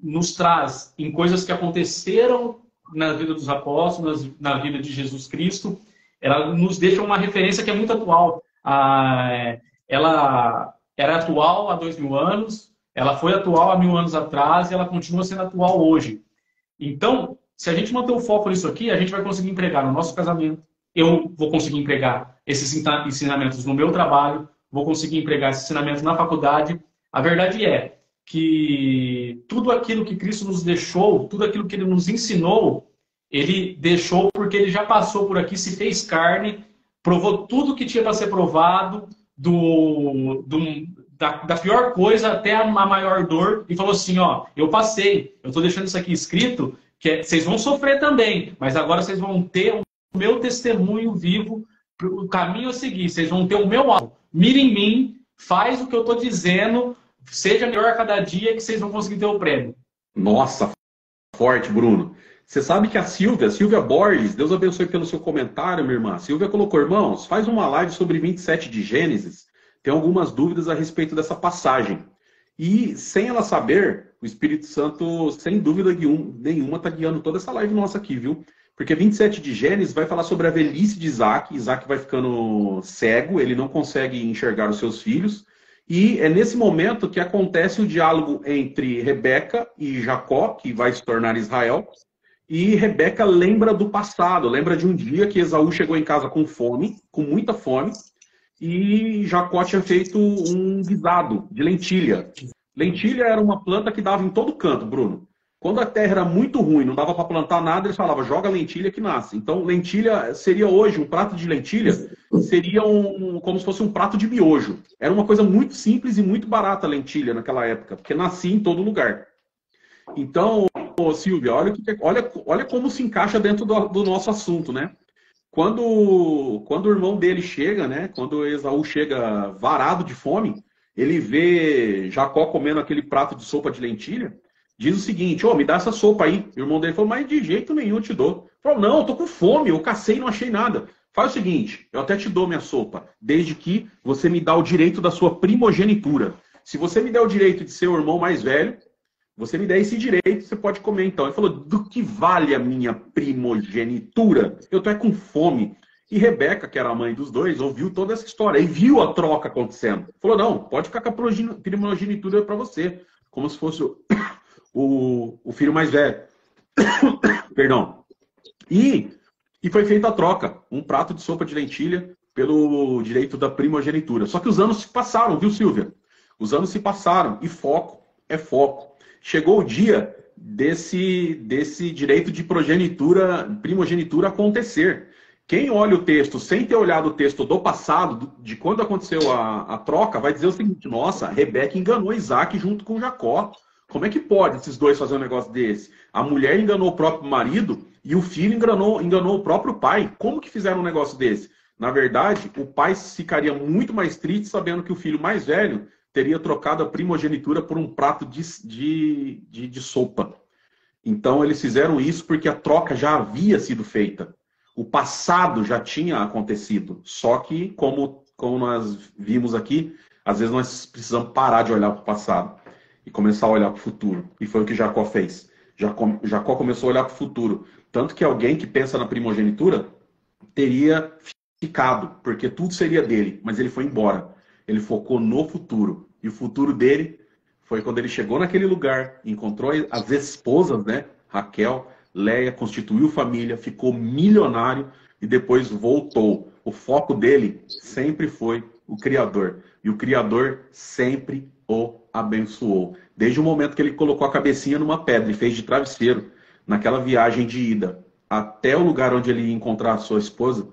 nos traz em coisas que aconteceram na vida dos apóstolos, na vida de Jesus Cristo, ela nos deixa uma referência que é muito atual. Ela era atual há 2000 anos, ela foi atual há 1000 anos atrás e ela continua sendo atual hoje. Então, se a gente manter o foco nisso aqui, a gente vai conseguir empregar no nosso casamento. Eu vou conseguir empregar esses ensinamentos no meu trabalho, vou conseguir empregar esses ensinamentos na faculdade. A verdade é que tudo aquilo que Cristo nos deixou, tudo aquilo que Ele nos ensinou, Ele deixou porque Ele já passou por aqui, se fez carne, provou tudo que tinha para ser provado, da pior coisa até a maior dor, e falou assim, ó, eu passei, eu estou deixando isso aqui escrito, que vocês vão sofrer também, mas agora vocês vão ter o meu testemunho vivo, o caminho a seguir, vocês vão ter o meu alvo. Mira em mim, faz o que eu estou dizendo, seja melhor a cada dia que vocês vão conseguir ter o prêmio.
Nossa, forte, Bruno. Você sabe que a Silvia Borges, Deus abençoe pelo seu comentário, minha irmã. A Silvia colocou, irmãos, faz uma live sobre 27 de Gênesis. Tem algumas dúvidas a respeito dessa passagem. E, sem ela saber, o Espírito Santo, sem dúvida nenhuma, está guiando toda essa live nossa aqui, viu? Porque 27 de Gênesis vai falar sobre a velhice de Isaac. Isaac vai ficando cego, ele não consegue enxergar os seus filhos. E é nesse momento que acontece o diálogo entre Rebeca e Jacó, que vai se tornar Israel. E Rebeca lembra do passado, lembra de um dia que Esaú chegou em casa com fome, com muita fome, e Jacó tinha feito um guisado de lentilha. Lentilha era uma planta que dava em todo canto, Bruno. Quando a terra era muito ruim, não dava para plantar nada, eles falavam, joga lentilha que nasce. Então, lentilha seria hoje, um prato de lentilha, seria como se fosse um prato de miojo. Era uma coisa muito simples e muito barata a lentilha naquela época, porque nascia em todo lugar. Então, ô, Silvia, olha como se encaixa dentro do nosso assunto, né? Quando o irmão dele chega, né? Quando Esaú chega varado de fome, ele vê Jacó comendo aquele prato de sopa de lentilha, diz o seguinte, me dá essa sopa aí. O irmão dele falou, mas de jeito nenhum eu te dou. Ele falou, não, eu tô com fome, eu cacei e não achei nada. Faz o seguinte, eu até te dou minha sopa, desde que você me dá o direito da sua primogenitura. Se você me der o direito de ser o irmão mais velho, você me der esse direito, você pode comer então. Ele falou, do que vale a minha primogenitura? Eu tô com fome. E Rebeca, que era a mãe dos dois, ouviu toda essa história e viu a troca acontecendo. Falou, não, pode ficar com a primogenitura para você. Como se fosse o filho mais velho. Perdão. E foi feita a troca. Um prato de sopa de lentilha pelo direito da primogenitura. Só que os anos se passaram, viu, Silvia? Os anos se passaram e foco é foco. Chegou o dia desse direito de primogenitura acontecer. Quem olha o texto sem ter olhado o texto do passado, de quando aconteceu a troca, vai dizer o seguinte, nossa, Rebeca enganou Isaac junto com Jacó. Como é que pode esses dois fazer um negócio desse? A mulher enganou o próprio marido e o filho enganou o próprio pai. Como que fizeram um negócio desse? Na verdade, o pai ficaria muito mais triste sabendo que o filho mais velho teria trocado a primogenitura por um prato de sopa. Então, eles fizeram isso porque a troca já havia sido feita. O passado já tinha acontecido. Só que, como nós vimos aqui, às vezes nós precisamos parar de olhar para o passado e começar a olhar para o futuro. E foi o que Jacó fez. Jacó começou a olhar para o futuro. Tanto que alguém que pensa na primogenitura teria ficado, porque tudo seria dele, mas ele foi embora. Ele focou no futuro. E o futuro dele foi quando ele chegou naquele lugar, encontrou as esposas, né? Raquel, Leia, constituiu família, ficou milionário e depois voltou. O foco dele sempre foi o Criador. E o Criador sempre o abençoou. Desde o momento que ele colocou a cabecinha numa pedra e fez de travesseiro, naquela viagem de ida até o lugar onde ele ia encontrar a sua esposa,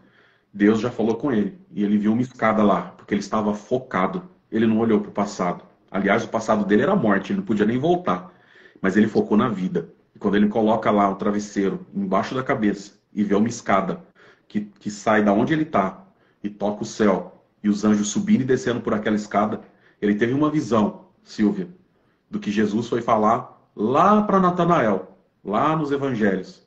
Deus já falou com ele. E ele viu uma escada lá, porque ele estava focado. Ele não olhou para o passado. Aliás, o passado dele era a morte, ele não podia nem voltar. Mas ele focou na vida. E quando ele coloca lá o travesseiro embaixo da cabeça e vê uma escada que sai da onde ele está e toca o céu, e os anjos subindo e descendo por aquela escada, ele teve uma visão, Silvia, do que Jesus foi falar lá para Natanael, lá nos evangelhos,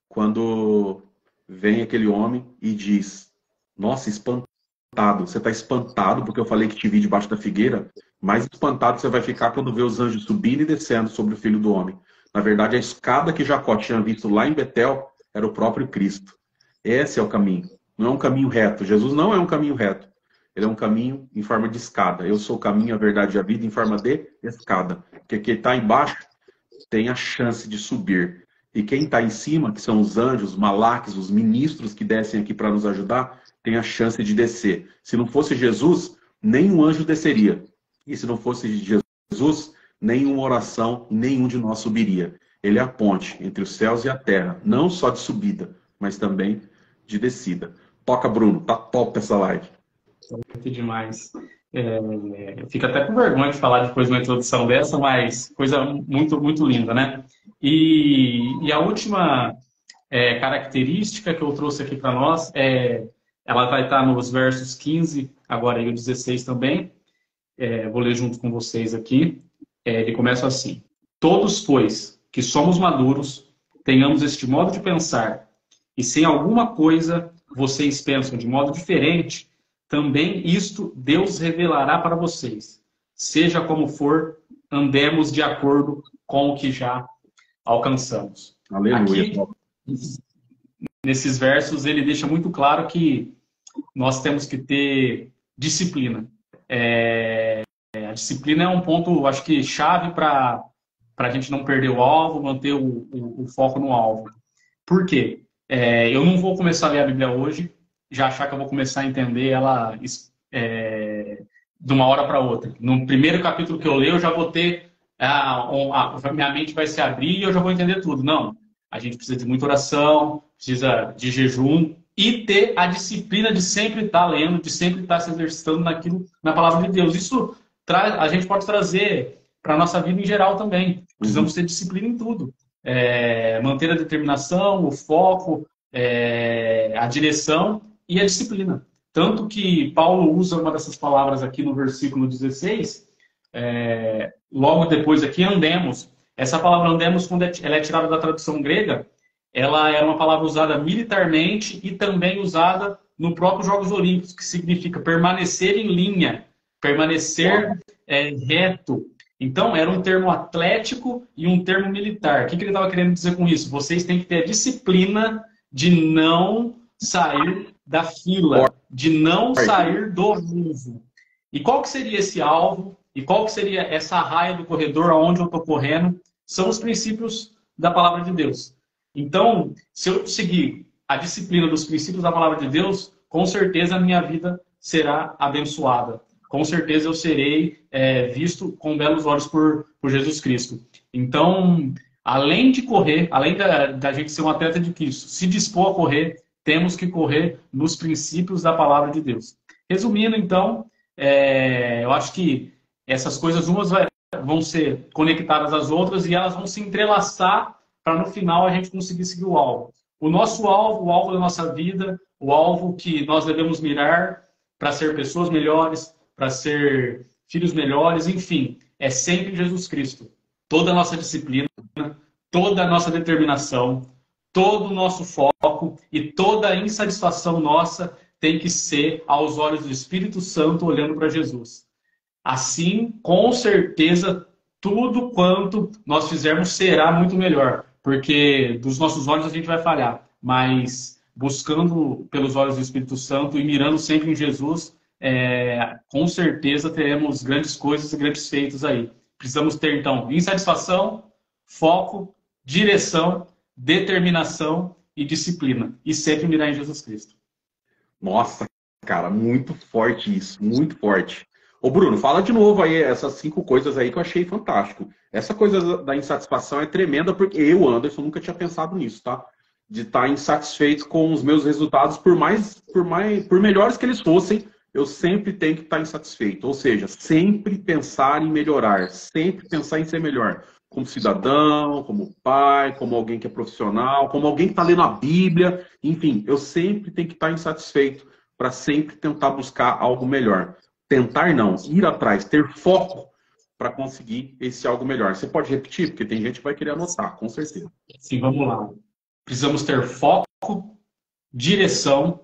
quando vem aquele homem e diz, nossa, espantado, você está espantado porque eu falei que te vi debaixo da figueira? Mais espantado você vai ficar quando vê os anjos subindo e descendo sobre o Filho do Homem. Na verdade, a escada que Jacó tinha visto lá em Betel era o próprio Cristo. Esse é o caminho. Não é um caminho reto. Jesus não é um caminho reto. Ele é um caminho em forma de escada. Eu sou o caminho, a verdade e a vida em forma de escada. Porque quem está embaixo tem a chance de subir. E quem está em cima, que são os anjos, os malaques, os ministros que descem aqui para nos ajudar, tem a chance de descer. Se não fosse Jesus, nenhum anjo desceria. E se não fosse Jesus, nenhuma oração, nenhum de nós subiria. Ele é a ponte entre os céus e a terra, não só de subida, mas também de descida. Toca, Bruno, tá top essa live.
Muito demais. Eu fico até com vergonha de falar depois de uma introdução dessa, mas coisa muito, muito linda, né? E a última característica que eu trouxe aqui para nós, ela vai estar nos versos 15, agora e o 16 também. Vou ler junto com vocês aqui. Ele começa assim: todos, pois, que somos maduros, tenhamos este modo de pensar, e se em alguma coisa vocês pensam de modo diferente, também isto Deus revelará para vocês. Seja como for, andemos de acordo com o que já alcançamos.
Aleluia.
Aqui, nesses versos, ele deixa muito claro que nós temos que ter disciplina. A disciplina é um ponto, acho que, chave para a gente não perder o alvo, manter o foco no alvo. Por quê? Eu não vou começar a ler a Bíblia hoje, já achar que eu vou começar a entender ela de uma hora para outra. No primeiro capítulo que eu ler, eu já vou ter minha mente vai se abrir e eu já vou entender tudo. Não. A gente precisa de muita oração, precisa de jejum e ter a disciplina de sempre estar lendo, de sempre estar se exercitando naquilo, na palavra de Deus. Isso a gente pode trazer para a nossa vida em geral também. Precisamos ter disciplina em tudo. Manter a determinação, o foco, a direção e a disciplina. Tanto que Paulo usa uma dessas palavras aqui no versículo 16, logo depois aqui, andemos. Essa palavra andemos, quando ela é tirada da tradução grega, ela é uma palavra usada militarmente e também usada no próprio Jogos Olímpicos, que significa permanecer em linha, permanecer reto. Então, era um termo atlético e um termo militar. O que ele estava querendo dizer com isso? Vocês têm que ter a disciplina de não sair da fila, de não sair do alvo. E qual que seria esse alvo? E qual que seria essa raia do corredor aonde eu estou correndo? São os princípios da palavra de Deus. Então, se eu seguir a disciplina dos princípios da palavra de Deus, com certeza a minha vida será abençoada. Com certeza eu serei visto com belos olhos por Jesus Cristo. Então, além de correr, além da gente ser um atleta de Cristo, se dispor a correr, temos que correr nos princípios da palavra de Deus. Resumindo, então, eu acho que essas coisas umas vão ser conectadas às outras e elas vão se entrelaçar para no final a gente conseguir seguir o alvo. O nosso alvo, o alvo da nossa vida, o alvo que nós devemos mirar para ser pessoas melhores, para ser filhos melhores, enfim, é sempre Jesus Cristo. Toda a nossa disciplina, toda a nossa determinação, todo o nosso foco e toda a insatisfação nossa tem que ser aos olhos do Espírito Santo olhando para Jesus. Assim, com certeza, tudo quanto nós fizermos será muito melhor, porque dos nossos olhos a gente vai falhar, mas buscando pelos olhos do Espírito Santo e mirando sempre em Jesus, com certeza teremos grandes coisas e grandes feitos aí. Precisamos ter, então, insatisfação, foco, direção, determinação e disciplina. E sempre mirar em Jesus Cristo.
Nossa, cara, muito forte isso, muito forte. Ô Bruno, fala de novo aí essas 5 coisas aí que eu achei fantástico. Essa coisa da insatisfação é tremenda porque eu, Anderson, nunca tinha pensado nisso, tá? De estar insatisfeito com os meus resultados, por melhores que eles fossem, eu sempre tenho que estar insatisfeito. Ou seja, sempre pensar em melhorar, sempre pensar em ser melhor. Como cidadão, como pai, como alguém que é profissional, como alguém que está lendo a Bíblia. Enfim, eu sempre tenho que estar insatisfeito para sempre tentar buscar algo melhor. Tentar não, ir atrás, ter foco para conseguir esse algo melhor. Você pode repetir? Porque tem gente que vai querer anotar, com certeza.
Sim, vamos lá. Precisamos ter foco, direção,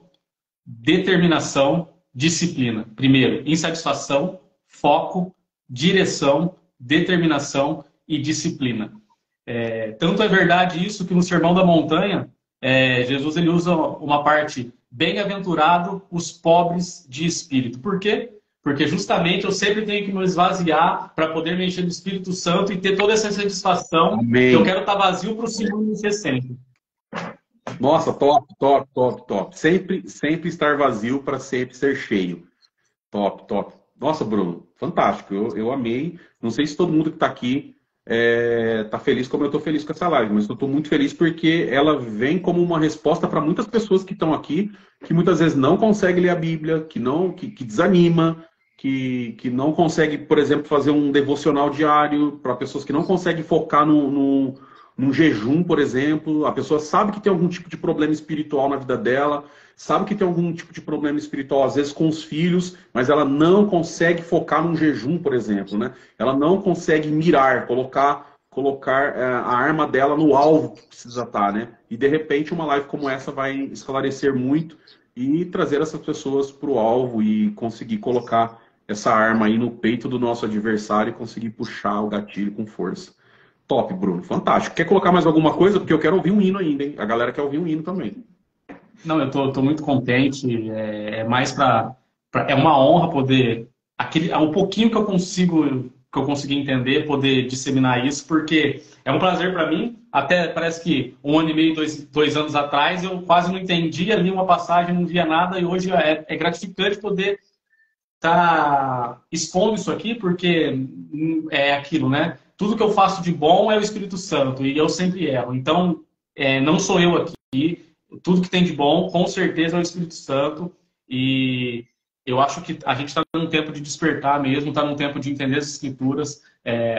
determinação, disciplina. Primeiro, insatisfação, foco, direção, determinação e disciplina. Tanto é verdade isso que no Sermão da Montanha, Jesus ele usa uma parte, bem-aventurado os pobres de espírito. Por quê? Porque justamente eu sempre tenho que me esvaziar para poder me encher do Espírito Santo e ter toda essa satisfação.
Amém.
Que eu quero estar vazio para o Senhor me encher sempre.
Nossa, top, top, top, top. Sempre estar vazio para sempre ser cheio. Top, top. Nossa, Bruno, fantástico. Eu amei. Não sei se todo mundo que está aqui está feliz como eu estou feliz com essa live, mas eu estou muito feliz porque ela vem como uma resposta para muitas pessoas que estão aqui, que muitas vezes não conseguem ler a Bíblia, que desanima, que não consegue, por exemplo, fazer um devocional diário, para pessoas que não conseguem focar num jejum, por exemplo. A pessoa sabe que tem algum tipo de problema espiritual na vida dela, sabe que tem algum tipo de problema espiritual, às vezes, com os filhos, mas ela não consegue focar num jejum, por exemplo, né? Ela não consegue mirar, colocar a arma dela no alvo que precisa estar, né? E, de repente, uma live como essa vai esclarecer muito e trazer essas pessoas para o alvo e conseguir colocar essa arma aí no peito do nosso adversário e conseguir puxar o gatilho com força. Top, Bruno. Fantástico. Quer colocar mais alguma coisa? Porque eu quero ouvir um hino ainda, hein? A galera quer ouvir um hino também.
Não, eu tô muito contente. Mais é uma honra poder um pouquinho que eu consegui entender, poder disseminar isso, porque é um prazer para mim. Até parece que 1 ano e meio, 2 anos atrás, eu quase não entendia, li uma passagem, não via nada, e hoje é gratificante poder estar expondo isso aqui, porque é aquilo, né? tudo que eu faço de bom é o Espírito Santo, e eu sempre erro. Então, não sou eu aqui, tudo que tem de bom, com certeza, é o Espírito Santo, e eu acho que a gente está num tempo de despertar mesmo, está num tempo de entender as Escrituras,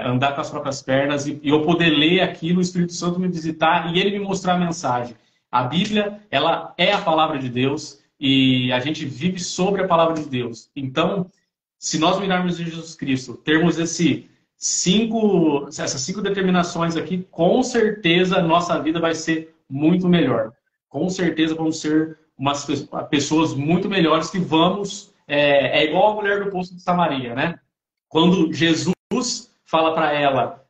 andar com as próprias pernas, e eu poder ler aquilo, o Espírito Santo me visitar e ele me mostrar a mensagem. A Bíblia, ela é a palavra de Deus, e a gente vive sobre a palavra de Deus. Então, se nós mirarmos em Jesus Cristo, termos essas 5 determinações aqui, com certeza nossa vida vai ser muito melhor. Com certeza vamos ser umas pessoas muito melhores que vamos... É igual a mulher do poço de Samaria, né? Quando Jesus fala para ela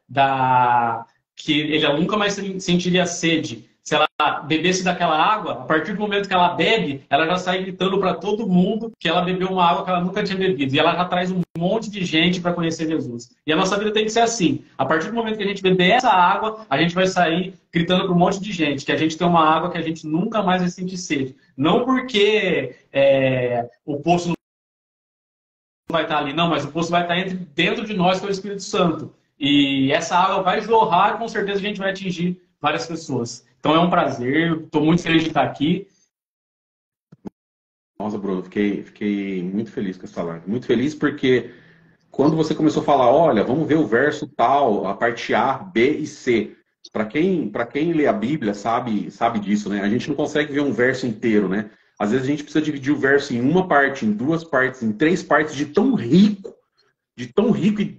que ele nunca mais sentiria sede se ela bebesse daquela água, a partir do momento que ela bebe, ela já sai gritando para todo mundo que ela bebeu uma água que ela nunca tinha bebido. E ela já traz um monte de gente para conhecer Jesus. E a nossa vida tem que ser assim. A partir do momento que a gente beber essa água, a gente vai sair gritando para um monte de gente que a gente tem uma água que a gente nunca mais vai sentir sede. Não porque o poço não vai estar ali, não, mas o poço vai estar dentro de nós, que é o Espírito Santo. E essa água vai jorrar e com certeza a gente vai atingir várias pessoas. Então é um prazer, estou muito feliz de estar aqui.
Nossa, Bruno, fiquei muito feliz com essa live. Muito feliz porque quando você começou a falar, olha, vamos ver o verso tal, a parte A, B e C. Para quem lê a Bíblia sabe disso, né? A gente não consegue ver um verso inteiro, né? Às vezes a gente precisa dividir o verso em uma parte, em 2 partes, em 3 partes, de tão rico e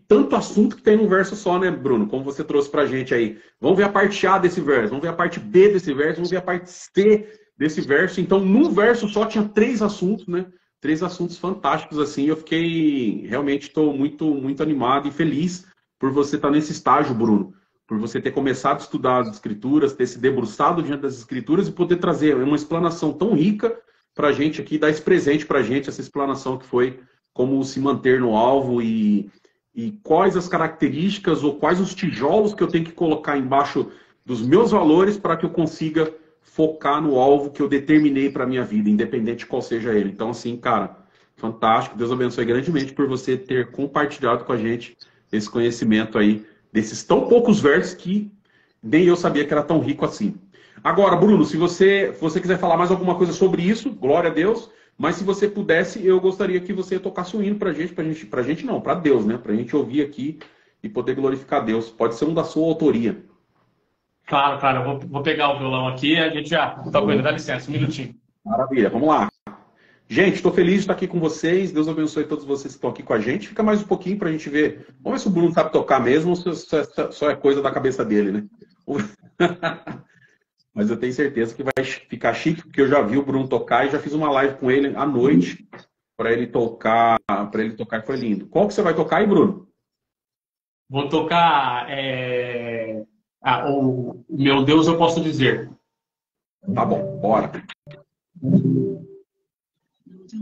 tanto assunto que tem num verso só, né, Bruno? Como você trouxe pra gente aí. Vamos ver a parte A desse verso, vamos ver a parte B desse verso, vamos ver a parte C desse verso. Então, num verso só tinha 3 assuntos, né? 3 assuntos fantásticos, assim. Eu realmente estou muito, muito animado e feliz por você estar nesse estágio, Bruno. Por você ter começado a estudar as Escrituras, ter se debruçado diante das Escrituras e poder trazer uma explanação tão rica pra gente aqui, dar esse presente pra gente, essa explanação que foi como se manter no alvo e quais as características ou quais os tijolos que eu tenho que colocar embaixo dos meus valores para que eu consiga focar no alvo que eu determinei para a minha vida, independente de qual seja ele. Então, assim, cara, fantástico. Deus abençoe grandemente por você ter compartilhado com a gente esse conhecimento aí, desses tão poucos versos que nem eu sabia que era tão rico assim. Agora, Bruno, se você quiser falar mais alguma coisa sobre isso, glória a Deus. Mas se você pudesse, eu gostaria que você tocasse um hino pra gente não, pra Deus, né? Pra gente ouvir aqui e poder glorificar Deus. Pode ser um da sua autoria.
Claro, eu vou pegar o violão aqui e a gente já tá com ele. Dá licença, um minutinho.
Maravilha, vamos lá. Gente, estou feliz de estar aqui com vocês. Deus abençoe todos vocês que estão aqui com a gente. Fica mais um pouquinho pra gente ver. Vamos ver se o Bruno sabe tocar mesmo ou se só é coisa da cabeça dele, né? Mas eu tenho certeza que vai ficar chique, porque eu já vi o Bruno tocar e já fiz uma live com ele à noite para ele tocar, e foi lindo. Qual que você vai tocar aí, Bruno?
Vou tocar o Meu Deus, eu posso dizer.
Tá bom, bora.
No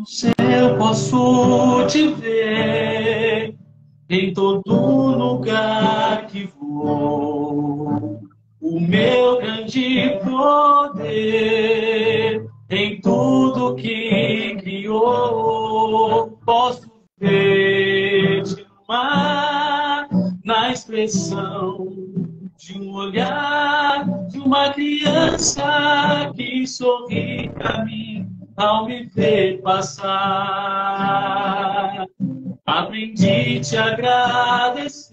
céu posso te ver em todo lugar que vou. O meu grande poder em tudo que criou, posso ver te amar na expressão de um olhar de uma criança que sorri pra mim ao me ver passar. Aprendi a te agradecer,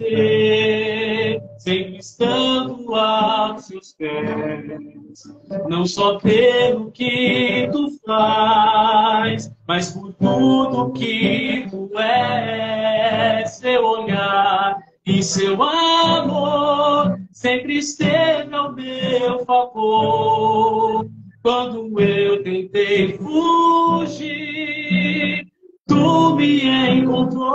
sempre estando aos seus pés. Não só pelo que tu faz, mas por tudo que tu és. Seu olhar e seu amor sempre esteve ao meu favor. Quando eu tentei fugir, tu me encontrou.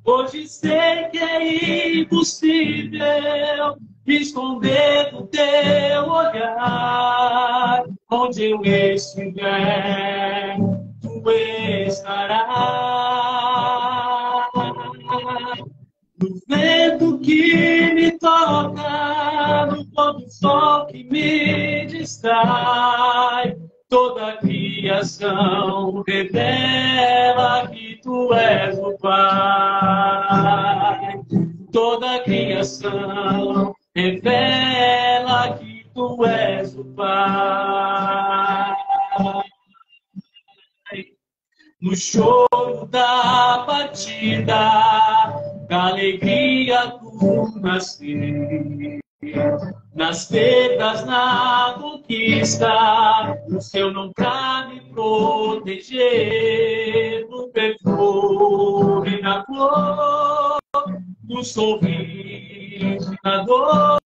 Hoje sei que é impossível me esconder do teu olhar. Onde eu estiver, tu estarás. No vento que me toca, no pôr do sol que me distrai, toda a criação revela que tu és o Pai. Toda a criação revela que tu és o Pai. No choro da partida, da alegria tu nascer. Nas perdas, na conquista, no seu nome pra me proteger, no perfume, na flor, no sorriso, na dor,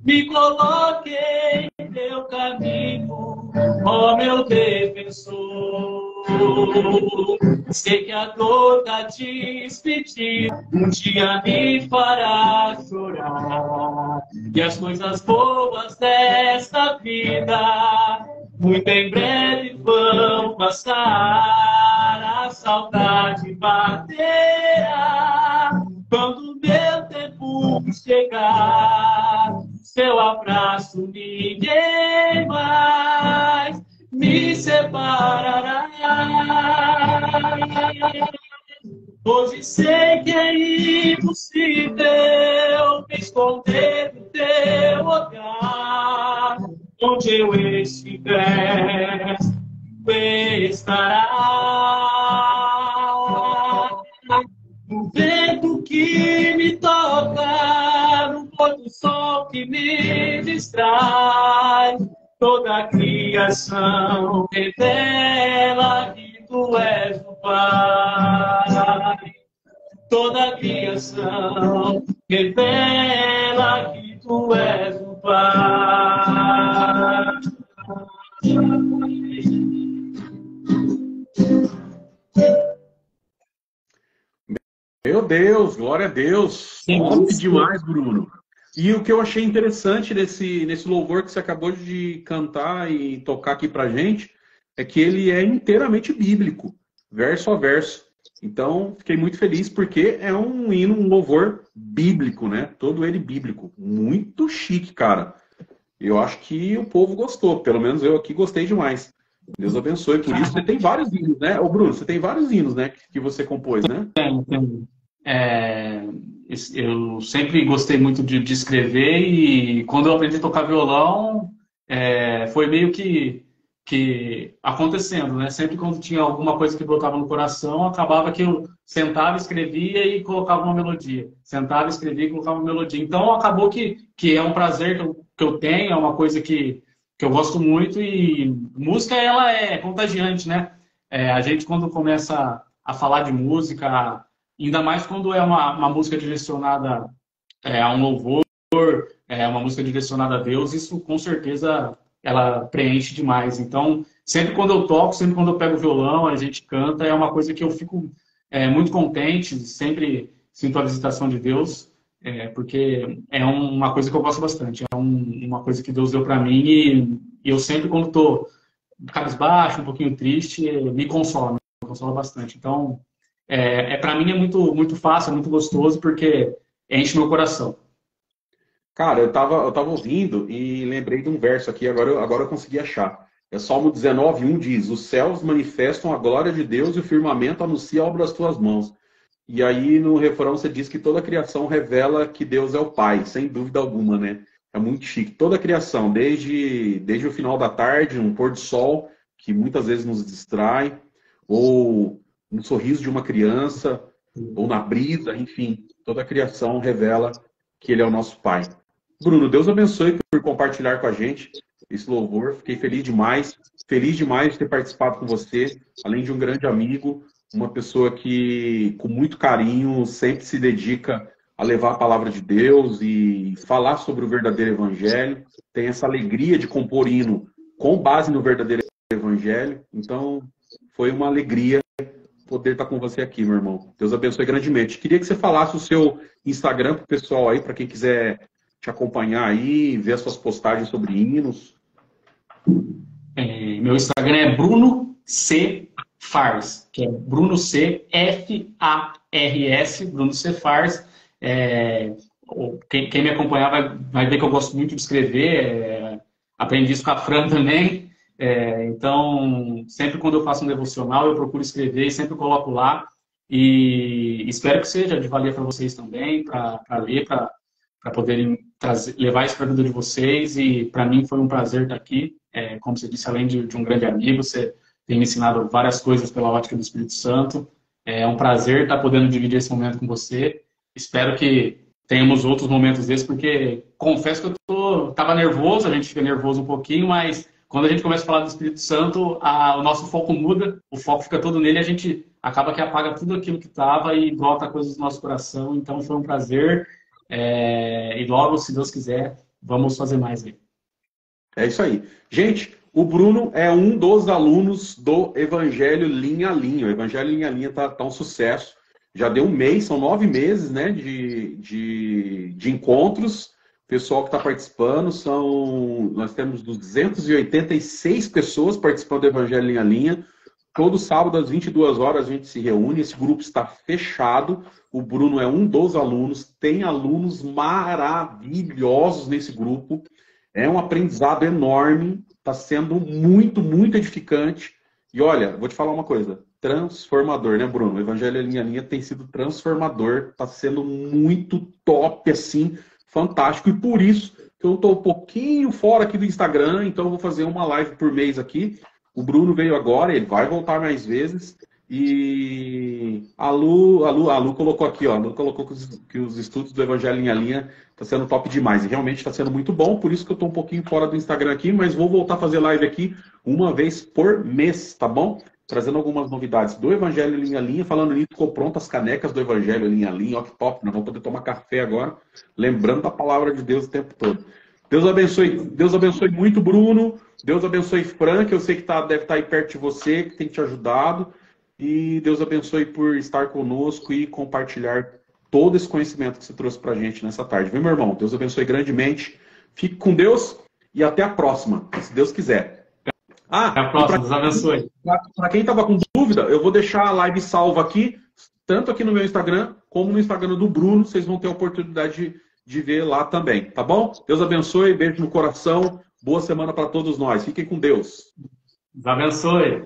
me coloquei em teu caminho, ó meu defensor. Sei que a dor da despedida um dia me fará chorar, e as coisas boas desta vida muito em breve vão passar. A saudade baterá quando o meu tempo chegar. Seu abraço ninguém mais me separará. Hoje sei que é impossível me esconder do teu olhar. Onde eu estiver, tu estará. No vento que me toca, no pôr do sol que me distrai, toda a criação revela que tu és o Pai. Toda a criação revela que tu és o Pai.
Meu Deus, glória a Deus. Top demais, Bruno. E o que eu achei interessante nesse louvor que você acabou de cantar e tocar aqui pra gente é que ele é inteiramente bíblico, verso a verso. Então, fiquei muito feliz porque é um hino, um louvor bíblico, né? Todo ele bíblico. Muito chique, cara. Eu acho que o povo gostou. Pelo menos eu aqui gostei demais. Deus abençoe por isso. Você tem vários hinos, né? Ô, Bruno, você tem vários hinos, né? Que você compôs, né?
Tem. Eu sempre gostei muito de escrever e quando eu aprendi a tocar violão, foi meio que acontecendo, né? Sempre quando tinha alguma coisa que brotava no coração, acabava que eu sentava, escrevia e colocava uma melodia. Sentava, escrevia e colocava uma melodia. Então acabou que é um prazer que eu tenho, é uma coisa que eu gosto muito e música, ela é contagiante, né? A gente quando começa a falar de música, ainda mais quando é uma música direcionada a um louvor, uma música direcionada a Deus, isso com certeza ela preenche demais. Então, sempre quando eu toco, sempre quando eu pego o violão, a gente canta, é uma coisa que eu fico muito contente, sempre sinto a visitação de Deus, porque é uma coisa que eu gosto bastante, uma coisa que Deus deu para mim e eu sempre, quando estou cabisbaixo, um pouquinho triste, me consola bastante. Então, para mim é muito, muito fácil, é muito gostoso, porque enche meu coração.
Cara, eu tava ouvindo e lembrei de um verso aqui, agora eu consegui achar. É Salmo 19:1 diz: os céus manifestam a glória de Deus e o firmamento anuncia a obra das tuas mãos. E aí no refrão você diz que toda a criação revela que Deus é o Pai, sem dúvida alguma, né? É muito chique. Toda a criação, desde o final da tarde, um pôr do sol, que muitas vezes nos distrai, ou no sorriso de uma criança, ou na brisa, enfim, toda a criação revela que Ele é o nosso Pai. Bruno, Deus abençoe por compartilhar com a gente esse louvor. Fiquei feliz demais de ter participado com você, além de um grande amigo, uma pessoa que, com muito carinho, sempre se dedica a levar a palavra de Deus e falar sobre o verdadeiro evangelho. Tem essa alegria de compor hino com base no verdadeiro evangelho. Então, foi uma alegria poder estar com você aqui, meu irmão. Deus abençoe grandemente. Queria que você falasse o seu Instagram para o pessoal aí, para quem quiser te acompanhar aí, ver as suas postagens sobre hinos.
Meu Instagram é Bruno C. Fars, que é Bruno C. F-A-R-S, Bruno C. Fars. Quem me acompanhar vai ver que eu gosto muito de escrever. Aprendi isso com a Fran também. Então, sempre quando eu faço um devocional, eu procuro escrever e sempre coloco lá. E espero que seja de valia para vocês também, para ler, para poderem levar isso para a vida de vocês. E para mim foi um prazer estar aqui. Como você disse, além de um grande amigo, você tem me ensinado várias coisas pela ótica do Espírito Santo. É um prazer estar podendo dividir esse momento com você. Espero que tenhamos outros momentos desses, porque confesso que eu estava nervoso, a gente fica nervoso um pouquinho, mas quando a gente começa a falar do Espírito Santo, o nosso foco muda, o foco fica todo nele, a gente acaba que apaga tudo aquilo que estava e brota coisas do nosso coração. Então foi um prazer. E logo, se Deus quiser, vamos fazer mais aí.
É isso aí. Gente, o Bruno é um dos alunos do Evangelho Linha a Linha. O Evangelho Linha a Linha tá um sucesso. Já deu um mês, são 9 meses, né, de encontros. O pessoal que está participando, nós temos 286 pessoas participando do Evangelho Linha a Linha. Todo sábado, às 22 horas, a gente se reúne. Esse grupo está fechado. O Bruno é um dos alunos. Tem alunos maravilhosos nesse grupo. É um aprendizado enorme. Está sendo muito, muito edificante. E olha, vou te falar uma coisa. Transformador, né, Bruno? O Evangelho Linha a Linha tem sido transformador. Está sendo muito top, assim. Fantástico. E por isso que eu estou um pouquinho fora aqui do Instagram. Então eu vou fazer uma live por mês aqui. O Bruno veio agora, ele vai voltar mais vezes. E a Lu colocou aqui, ó. A Lu colocou que os estudos do Evangelho Linha a Linha está sendo top demais. E realmente está sendo muito bom, por isso que eu estou um pouquinho fora do Instagram aqui, mas vou voltar a fazer live aqui uma vez por mês, tá bom? Trazendo algumas novidades do Evangelho Linha a Linha. Falando nisso, ficou pronto as canecas do Evangelho Linha a Linha. Ó, que top, nós vamos poder tomar café agora, lembrando da palavra de Deus o tempo todo. Deus abençoe muito, Bruno. Deus abençoe Frank, eu sei que deve estar aí perto de você, que tem te ajudado. E Deus abençoe por estar conosco e compartilhar todo esse conhecimento que você trouxe para a gente nessa tarde. Viu, meu irmão? Deus abençoe grandemente. Fique com Deus e até a próxima, se Deus quiser.
Até a próxima, Deus abençoe.
Para quem estava com dúvida, eu vou deixar a live salva aqui, tanto aqui no meu Instagram, como no Instagram do Bruno. Vocês vão ter a oportunidade de ver lá também, tá bom? Deus abençoe, beijo no coração. Boa semana para todos nós. Fiquem com Deus.
Deus abençoe.